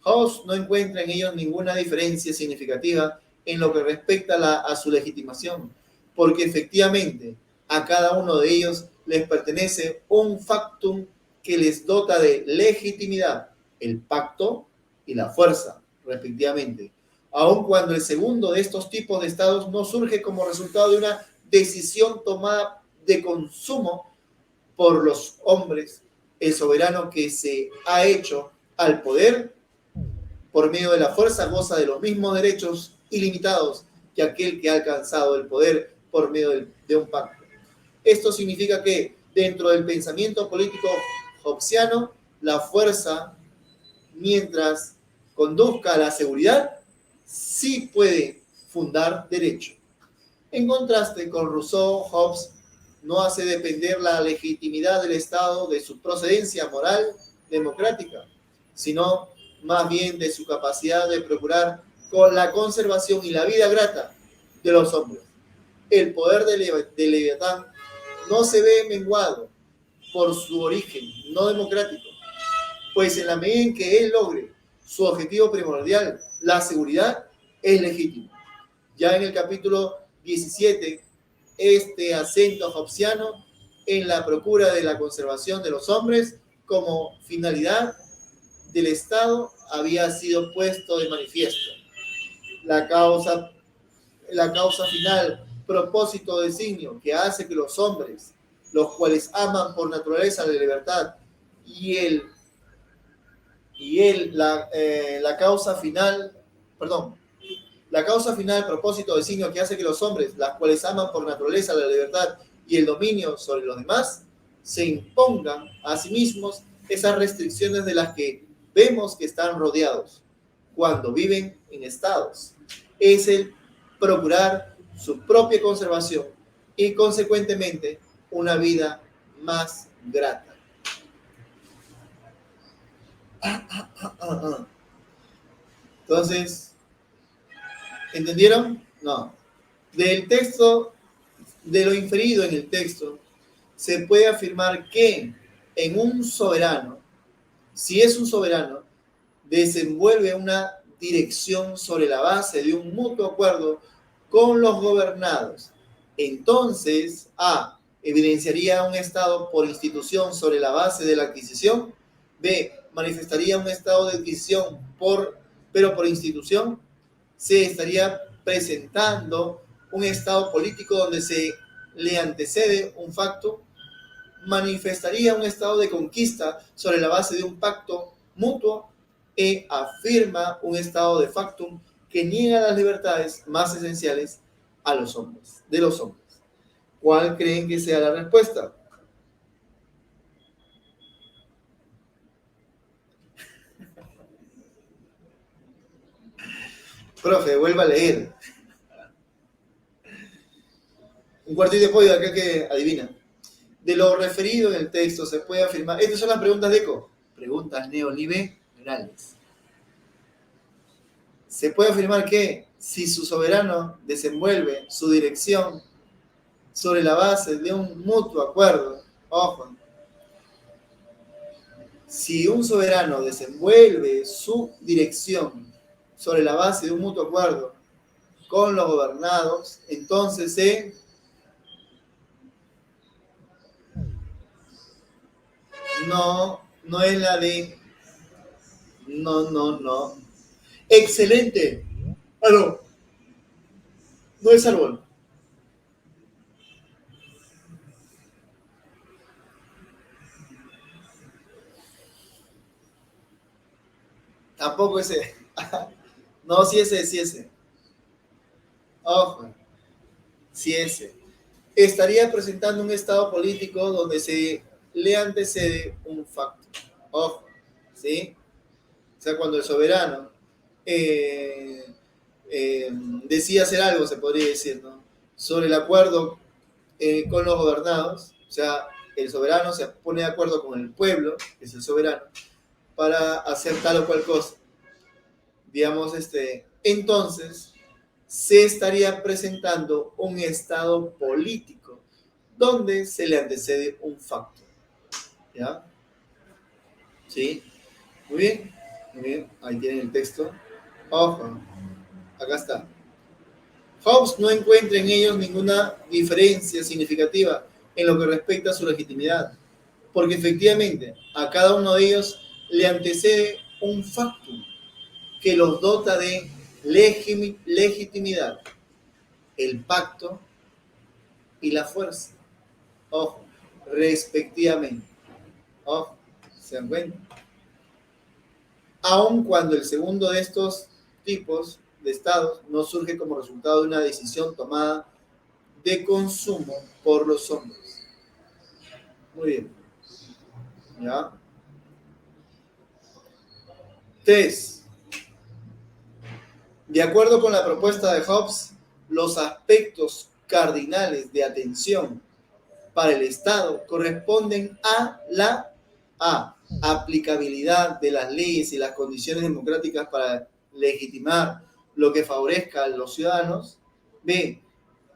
Hobbes no encuentra en ellos ninguna diferencia significativa en lo que respecta a su legitimación, porque efectivamente a cada uno de ellos les pertenece un factum que les dota de legitimidad, el pacto y la fuerza, respectivamente, aun cuando el segundo de estos tipos de estados no surge como resultado de una decisión tomada de consumo por los hombres, el soberano que se ha hecho al poder por medio de la fuerza goza de los mismos derechos ilimitados que aquel que ha alcanzado el poder por medio de un pacto. Esto significa que dentro del pensamiento político hobbesiano, la fuerza, mientras conduzca a la seguridad, sí puede fundar derecho. En contraste con Rousseau, Hobbes no hace depender la legitimidad del Estado de su procedencia moral democrática, sino más bien de su capacidad de procurar con la conservación y la vida grata de los hombres. El poder de Leviatán no se ve menguado por su origen no democrático, pues en la medida en que él logre su objetivo primordial, la seguridad, es legítimo. Ya en el capítulo 17, este acento hobbesiano en la procura de la conservación de los hombres como finalidad del Estado había sido puesto de manifiesto. La causa final, propósito, designio, que hace que los hombres, los cuales aman por naturaleza la libertad, la causa final, propósito, designio, que hace que los hombres, las cuales aman por naturaleza la libertad y el dominio sobre los demás, se impongan a sí mismos esas restricciones de las que vemos que están rodeados cuando viven en estados. Es el procurar su propia conservación y, consecuentemente, una vida más grata. Entonces, ¿entendieron? No. Del texto, de lo inferido en el texto, se puede afirmar que en un soberano, si es un soberano, desenvuelve una dirección sobre la base de un mutuo acuerdo con los gobernados. Entonces, A, evidenciaría un Estado por institución sobre la base de la adquisición. B, manifestaría un estado de adquisición pero por institución. C, estaría presentando un estado político donde se le antecede un facto. Manifestaría un estado de conquista sobre la base de un pacto mutuo. E, afirma un estado de factum que niega las libertades más esenciales a los hombres, de los hombres. ¿Cuál creen que sea la respuesta? Profe, vuelva a leer. Un cuartito de pollo, aquel que adivina. De lo referido en el texto se puede afirmar. Estas son las preguntas de ECO. Preguntas neoliberales. Se puede afirmar que si su soberano desenvuelve su dirección sobre la base de un mutuo acuerdo, ojo, si un soberano desenvuelve su dirección sobre la base de un mutuo acuerdo con los gobernados, entonces no es la de... No. Excelente. No es árbol. Tampoco ese. No, sí ese. Ojo. Sí ese. Estaría presentando un estado político donde se le antecede un facto. Ojo. ¿Sí? O sea, cuando el soberano decide hacer algo, se podría decir, ¿no? Sobre el acuerdo con los gobernados, o sea, el soberano se pone de acuerdo con el pueblo, que es el soberano, para hacer tal o cual cosa. Digamos, entonces se estaría presentando un estado político donde se le antecede un facto. ¿Ya? ¿Sí? Muy bien. Ahí tienen el texto. Ojo, acá está. Hobbes no encuentra en ellos ninguna diferencia significativa en lo que respecta a su legitimidad, porque efectivamente a cada uno de ellos le antecede un factum que los dota de legitimidad, el pacto y la fuerza. Ojo, respectivamente. Ojo, ¿se dan cuenta? Aun cuando el segundo de estos tipos de estados no surge como resultado de una decisión tomada de consumo por los hombres. Muy bien. ¿Ya? 3. De acuerdo con la propuesta de Hobbes, los aspectos cardinales de atención para el Estado corresponden a la aplicabilidad de las leyes y las condiciones democráticas para legitimar lo que favorezca a los ciudadanos. B.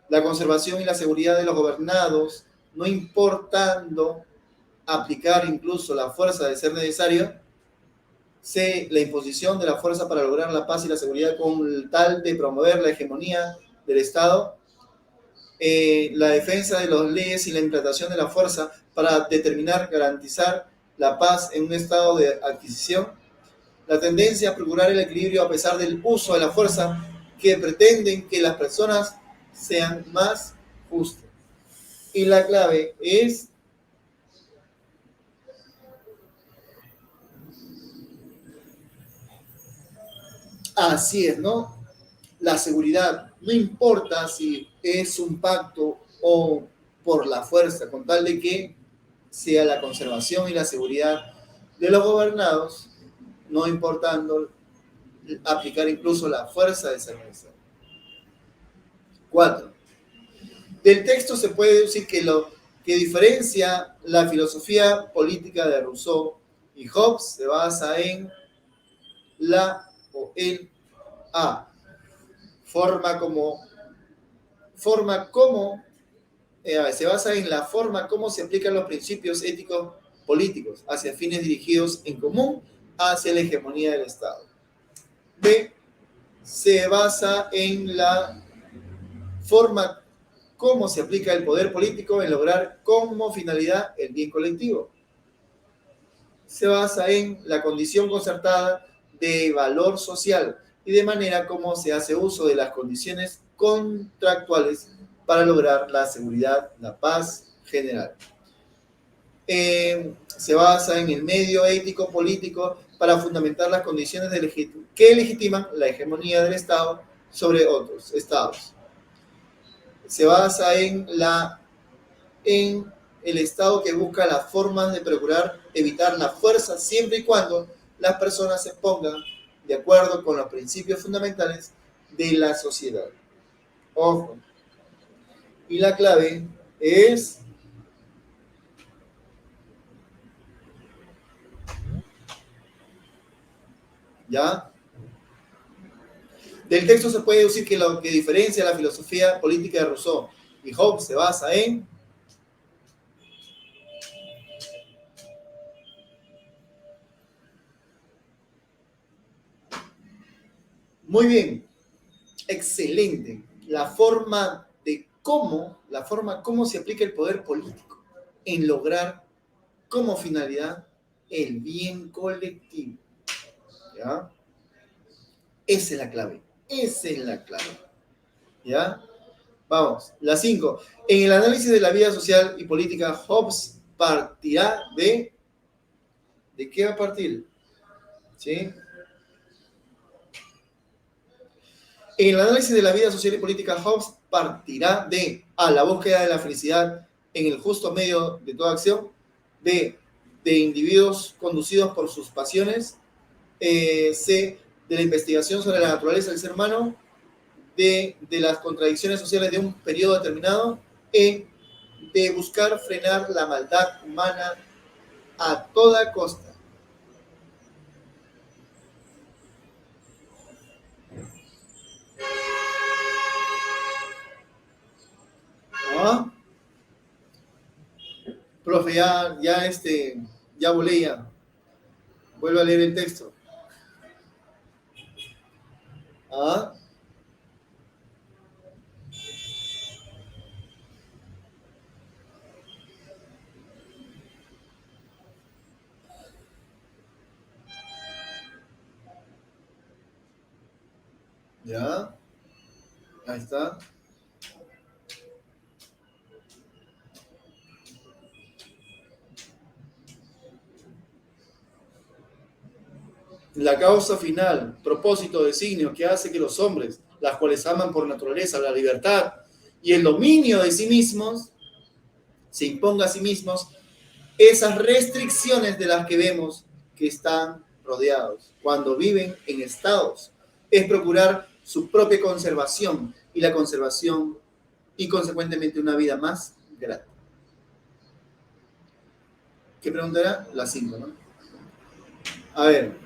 La conservación y la seguridad de los gobernados, no importando aplicar incluso la fuerza de ser necesario. C, la imposición de la fuerza para lograr la paz y la seguridad con tal de promover la hegemonía del Estado. La defensa de las leyes y la implantación de la fuerza para determinar, garantizar la paz en un estado de adquisición. La tendencia a procurar el equilibrio a pesar del uso de la fuerza que pretenden que las personas sean más justas. Y la clave es así es, ¿no? La seguridad, no importa si es un pacto o por la fuerza, con tal de que sea la conservación y la seguridad de los gobernados, no importando aplicar incluso la fuerza de ser necesario. 4. Del texto se puede decir que lo que diferencia la filosofía política de Rousseau y Hobbes se basa en la o el A. Se basa en la forma como se aplican los principios éticos políticos hacia fines dirigidos en común hacia la hegemonía del Estado. B. Se basa en la forma cómo se aplica el poder político en lograr como finalidad el bien colectivo. Se basa en la condición concertada de valor social y de manera como se hace uso de las condiciones contractuales para lograr la seguridad, la paz general. Se basa en el medio ético político para fundamentar las condiciones que legitiman la hegemonía del Estado sobre otros estados. Se basa en el Estado que busca las formas de procurar evitar la fuerza siempre y cuando las personas se pongan de acuerdo con los principios fundamentales de la sociedad. Ojo. Y la clave es ¿ya? Del texto se puede decir que lo que diferencia la filosofía política de Rousseau y Hobbes se basa en muy bien, excelente, la forma cómo se aplica el poder político en lograr como finalidad el bien colectivo. ¿Ya? Esa es la clave. Esa es la clave. ¿Ya? Vamos. La 5. En el análisis de la vida social y política, Hobbes partirá de... ¿De qué va a partir? ¿Sí? En el análisis de la vida social y política, Hobbes partirá de A. La búsqueda de la felicidad en el justo medio de toda acción. B. De individuos conducidos por sus pasiones. C. De la investigación sobre la naturaleza del ser humano. D. De las contradicciones sociales de un periodo determinado. E. De buscar frenar la maldad humana a toda costa. ¿Ah? Profe, ya volé ya. Vuelvo a leer el texto. ¿Ah? ¿Ya? Ahí está. La causa final, propósito, designio que hace que los hombres, las cuales aman por naturaleza la libertad y el dominio de sí mismos, se imponga a sí mismos esas restricciones de las que vemos que están rodeados cuando viven en estados. Es procurar su propia conservación y la conservación y consecuentemente una vida más grata. ¿Qué pregunta era? La 5, ¿no? A ver,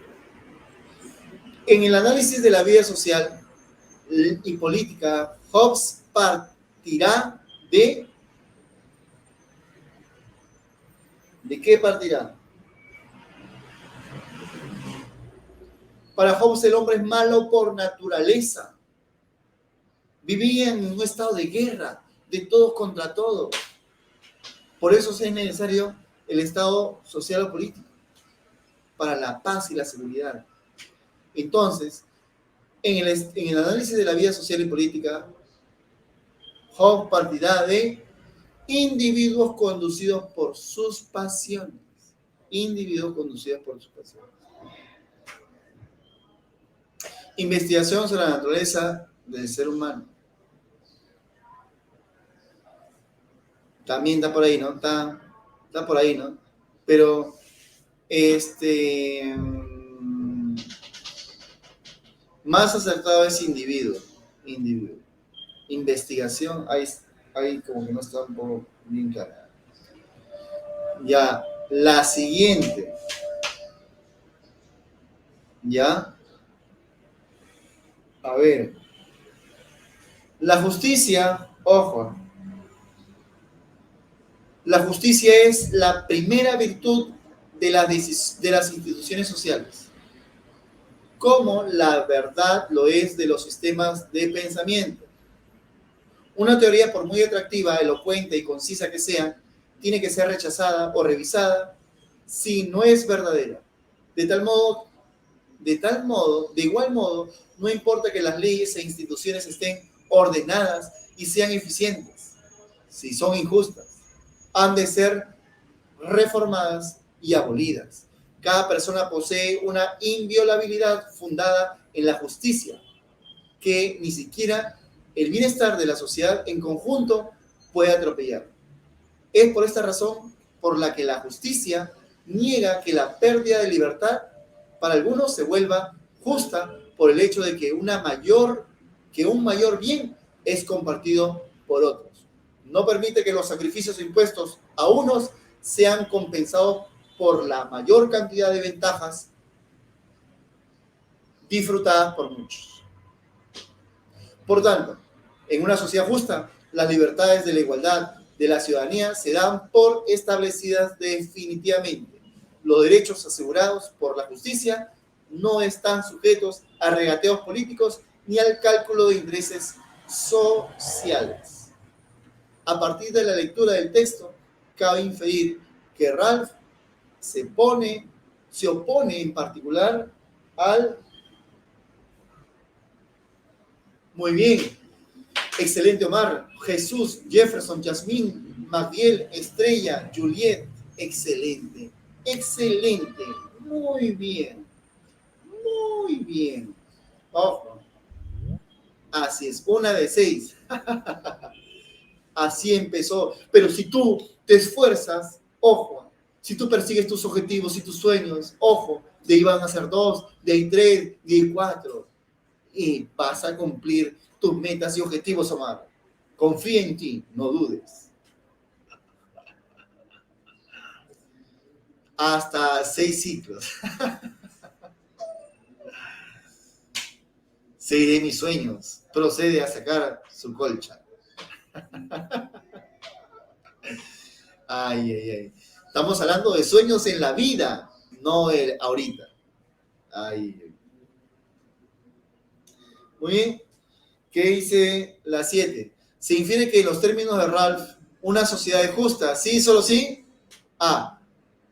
en el análisis de la vida social y política, Hobbes partirá de... ¿De qué partirá? Para Hobbes el hombre es malo por naturaleza. Vivían en un estado de guerra, de todos contra todos. Por eso es necesario el estado social o político, para la paz y la seguridad. Entonces, en el análisis de la vida social y política, Hobbes partirá de individuos conducidos por sus pasiones. Individuos conducidos por sus pasiones. Investigación sobre la naturaleza del ser humano. También está por ahí, ¿no? Está por ahí, ¿no? Pero, más acertado es individuo. Investigación, ahí como que no está un poco bien clara. Ya, la siguiente. Ya. A ver. La justicia, ojo. La justicia es la primera virtud de las instituciones sociales, como la verdad lo es de los sistemas de pensamiento. Una teoría, por muy atractiva, elocuente y concisa que sea, tiene que ser rechazada o revisada si no es verdadera. De igual modo, no importa que las leyes e instituciones estén ordenadas y sean eficientes, si son injustas, han de ser reformadas y abolidas. Cada persona posee una inviolabilidad fundada en la justicia, que ni siquiera el bienestar de la sociedad en conjunto puede atropellar. Es por esta razón por la que la justicia niega que la pérdida de libertad para algunos se vuelva justa por el hecho de que un mayor bien es compartido por otros. No permite que los sacrificios impuestos a unos sean compensados por la mayor cantidad de ventajas disfrutadas por muchos. Por tanto, en una sociedad justa, las libertades de la igualdad de la ciudadanía se dan por establecidas definitivamente. Los derechos asegurados por la justicia no están sujetos a regateos políticos ni al cálculo de intereses sociales. A partir de la lectura del texto, cabe inferir que Ralph se opone en particular al... Muy bien, excelente Omar, Jesús, Jefferson, Yasmín, Magdiel, Estrella, Juliet, excelente, muy bien, ojo, así es, 1 de 6, así empezó, pero si tú te esfuerzas, ojo, si tú persigues tus objetivos y tus sueños, ojo, de ahí van a ser 2, de ahí 3, de ahí 4, y vas a cumplir tus metas y objetivos, Omar. Confía en ti, no dudes. Hasta 6 ciclos. Seguiré mis sueños. Procede a sacar su colcha. Ay. Estamos hablando de sueños en la vida, no ahorita. Ay. Muy bien. ¿Qué dice la 7? Se infiere que en los términos de Ralph, una sociedad es justa. ¿Sí, solo sí? A.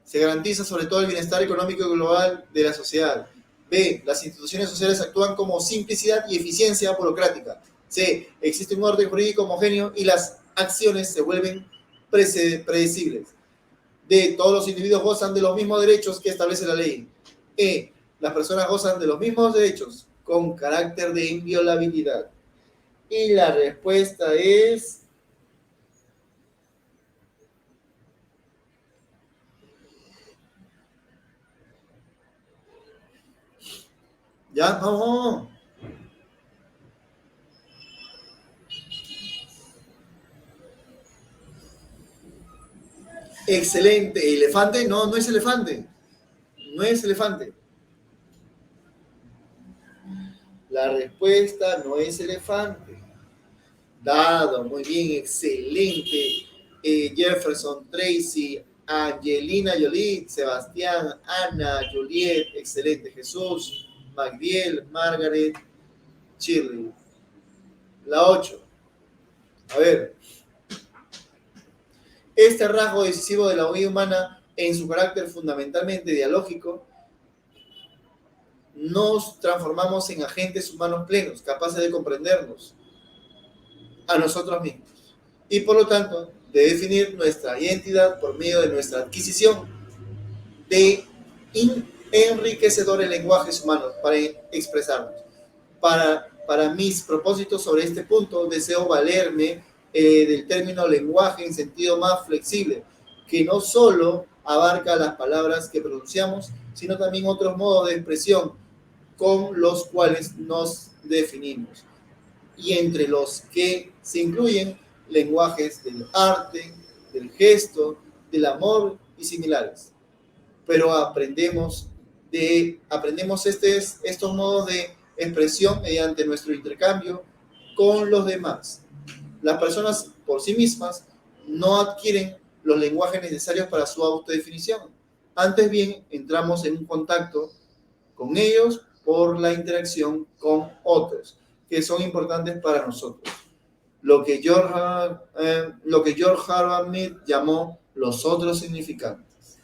Se garantiza sobre todo el bienestar económico y global de la sociedad. B. Las instituciones sociales actúan como simplicidad y eficiencia burocrática. C. Existe un orden jurídico homogéneo y las acciones se vuelven predecibles. D. Todos los individuos gozan de los mismos derechos que establece la ley. E. Las personas gozan de los mismos derechos con carácter de inviolabilidad. Y la respuesta es... Ya, vamos. Excelente. ¿Elefante? No es elefante. No es elefante. La respuesta no es elefante. Dado, muy bien, excelente. Jefferson, Tracy, Angelina Jolie, Sebastián, Ana, Juliet, excelente. Jesús, MacDiel, Margaret, Shirley. La 8. A ver. Este rasgo decisivo de la vida humana, en su carácter fundamentalmente dialógico, nos transformamos en agentes humanos plenos, capaces de comprendernos a nosotros mismos. Y por lo tanto, de definir nuestra identidad por medio de nuestra adquisición de enriquecedores lenguajes humanos para expresarnos. Para mis propósitos sobre este punto, deseo valerme del término lenguaje en sentido más flexible, que no solo abarca las palabras que pronunciamos, sino también otros modos de expresión con los cuales nos definimos, y entre los que se incluyen lenguajes del arte, del gesto, del amor y similares. Pero aprendemos estos modos de expresión mediante nuestro intercambio con los demás. Las personas por sí mismas no adquieren los lenguajes necesarios para su autodefinición. Antes bien, entramos en un contacto con ellos por la interacción con otros, que son importantes para nosotros. Lo que George Herbert Mead llamó los otros significantes.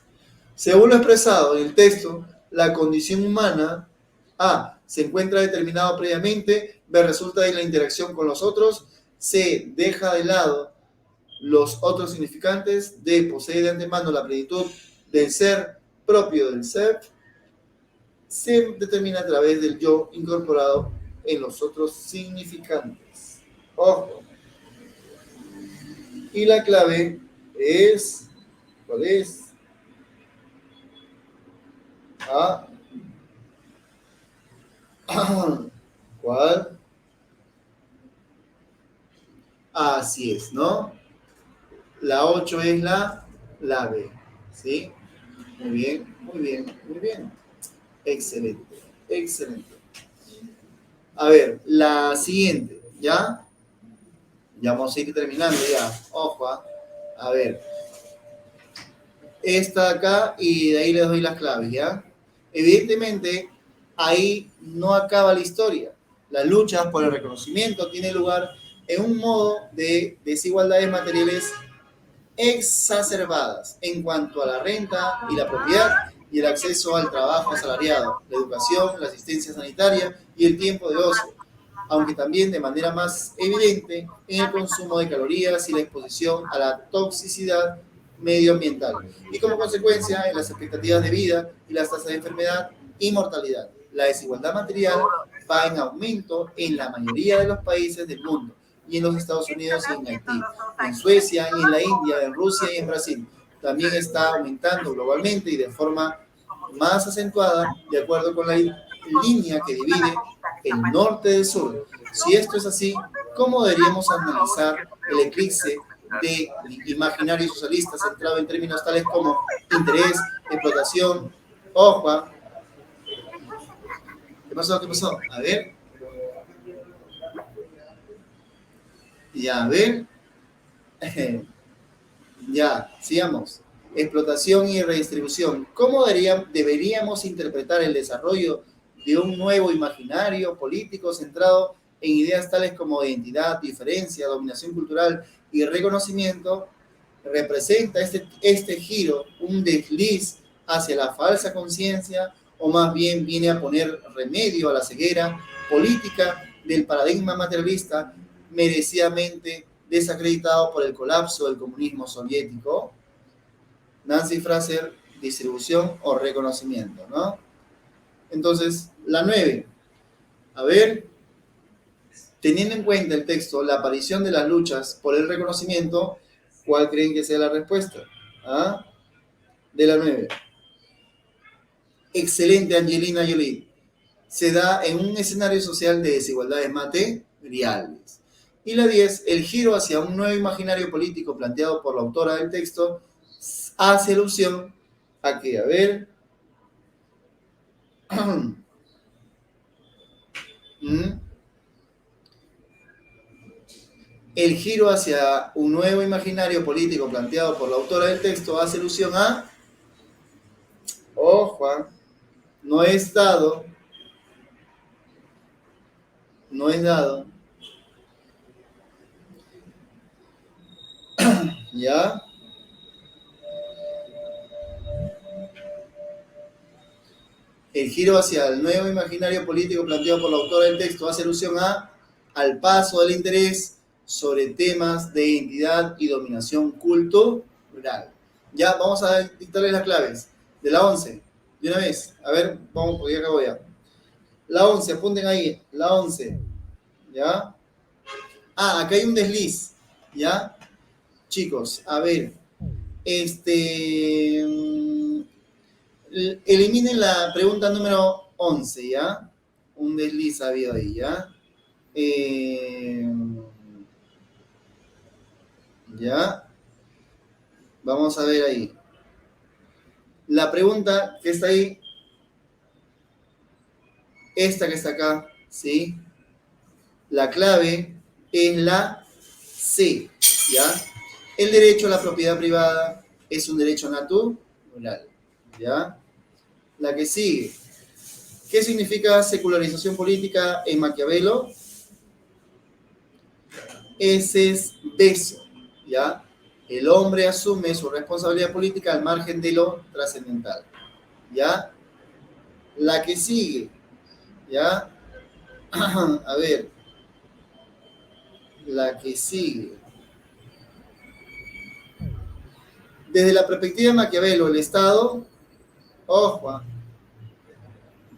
Según lo expresado en el texto, la condición humana A se encuentra determinado previamente, B resulta de la interacción con los otros, C deja de lado los otros significantes, D posee de antemano la plenitud del ser propio del ser, se determina a través del yo incorporado en los otros significantes. Ojo. Y la clave es, ¿cuál es? ¿Cuál? Así es, ¿no? La 8 es la B, ¿sí? Muy bien, muy bien, muy bien. Excelente, excelente. A ver, la siguiente, ¿ya? Ya vamos a ir terminando ya. Ojo, a ver. Esta acá y de ahí les doy las claves, ¿ya? Evidentemente, ahí no acaba la historia. La lucha por el reconocimiento tiene lugar en un modo de desigualdades materiales exacerbadas en cuanto a la renta y la propiedad y el acceso al trabajo asalariado, la educación, la asistencia sanitaria y el tiempo de ocio, aunque también de manera más evidente en el consumo de calorías y la exposición a la toxicidad medioambiental, y como consecuencia en las expectativas de vida y las tasas de enfermedad y mortalidad. La desigualdad material va en aumento en la mayoría de los países del mundo, y en los Estados Unidos y en Haití, en Suecia y en la India, en Rusia y en Brasil. También está aumentando globalmente y de forma más acentuada de acuerdo con la línea que divide el norte del sur. Si esto es así, ¿cómo deberíamos analizar el eclipse de imaginario socialista centrado en términos tales como interés, explotación? Ojo, ¿qué pasó? ¿Qué pasó? A ver. Ya, a ver. Ya, sigamos. Explotación y redistribución. ¿Cómo deberíamos interpretar el desarrollo de un nuevo imaginario político centrado en ideas tales como identidad, diferencia, dominación cultural y reconocimiento? ¿Representa este giro un desliz hacia la falsa conciencia o más bien viene a poner remedio a la ceguera política del paradigma materialista merecidamente desacreditado por el colapso del comunismo soviético? Nancy Fraser, distribución o reconocimiento, ¿no? Entonces, la 9. A ver, teniendo en cuenta el texto, la aparición de las luchas por el reconocimiento, ¿cuál creen que sea la respuesta? ¿Ah? De la 9. Excelente, Angelina Jolie. Se da en un escenario social de desigualdades materiales. Y la 10, el giro hacia un nuevo imaginario político planteado por la autora del texto hace alusión a que, a ver, el giro hacia un nuevo imaginario político planteado por la autora del texto hace alusión a, ojo, no es dado no es dado. ¿Ya? El giro hacia el nuevo imaginario político planteado por la autora del texto hace alusión al paso del interés sobre temas de identidad y dominación cultural. Ya, vamos a dictarles las claves de la 11. De una vez, a ver, vamos, porque ya acabo ya. La 11, apunten ahí, la 11. ¿Ya? Ah, acá hay un desliz. ¿Ya? Chicos, a ver, eliminen la pregunta número 11, ¿ya? Un desliz ha habido ahí, ¿ya? ¿Ya? Vamos a ver ahí. La pregunta que está ahí, esta que está acá, ¿sí? La clave es la C, ¿ya? El derecho a la propiedad privada es un derecho natural, ¿ya? La que sigue. ¿Qué significa secularización política en Maquiavelo? Ese es beso, ¿ya? El hombre asume su responsabilidad política al margen de lo trascendental, ¿ya? La que sigue, ¿ya? A ver, la que sigue. Desde la perspectiva de Maquiavelo, el Estado, ojo,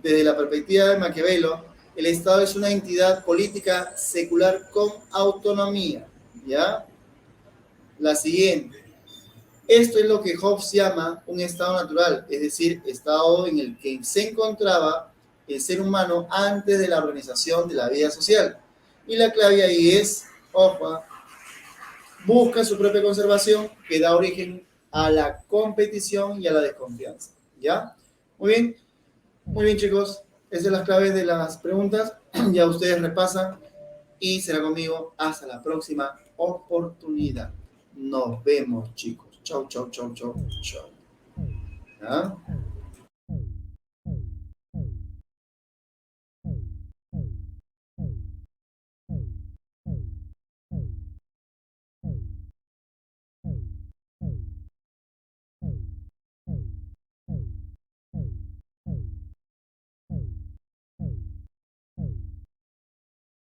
desde la perspectiva de Maquiavelo, el Estado es una entidad política secular con autonomía, ¿ya? La siguiente. Esto es lo que Hobbes llama un estado natural, es decir, estado en el que se encontraba el ser humano antes de la organización de la vida social. Y la clave ahí es, ojo, busca su propia conservación que da origen a la competición y a la desconfianza. ¿Ya? Muy bien chicos, esas son las claves de las preguntas, ya ustedes repasan y será conmigo hasta la próxima oportunidad. Nos vemos chicos. Chau, chau, chau, chau, chau. ¿Ah?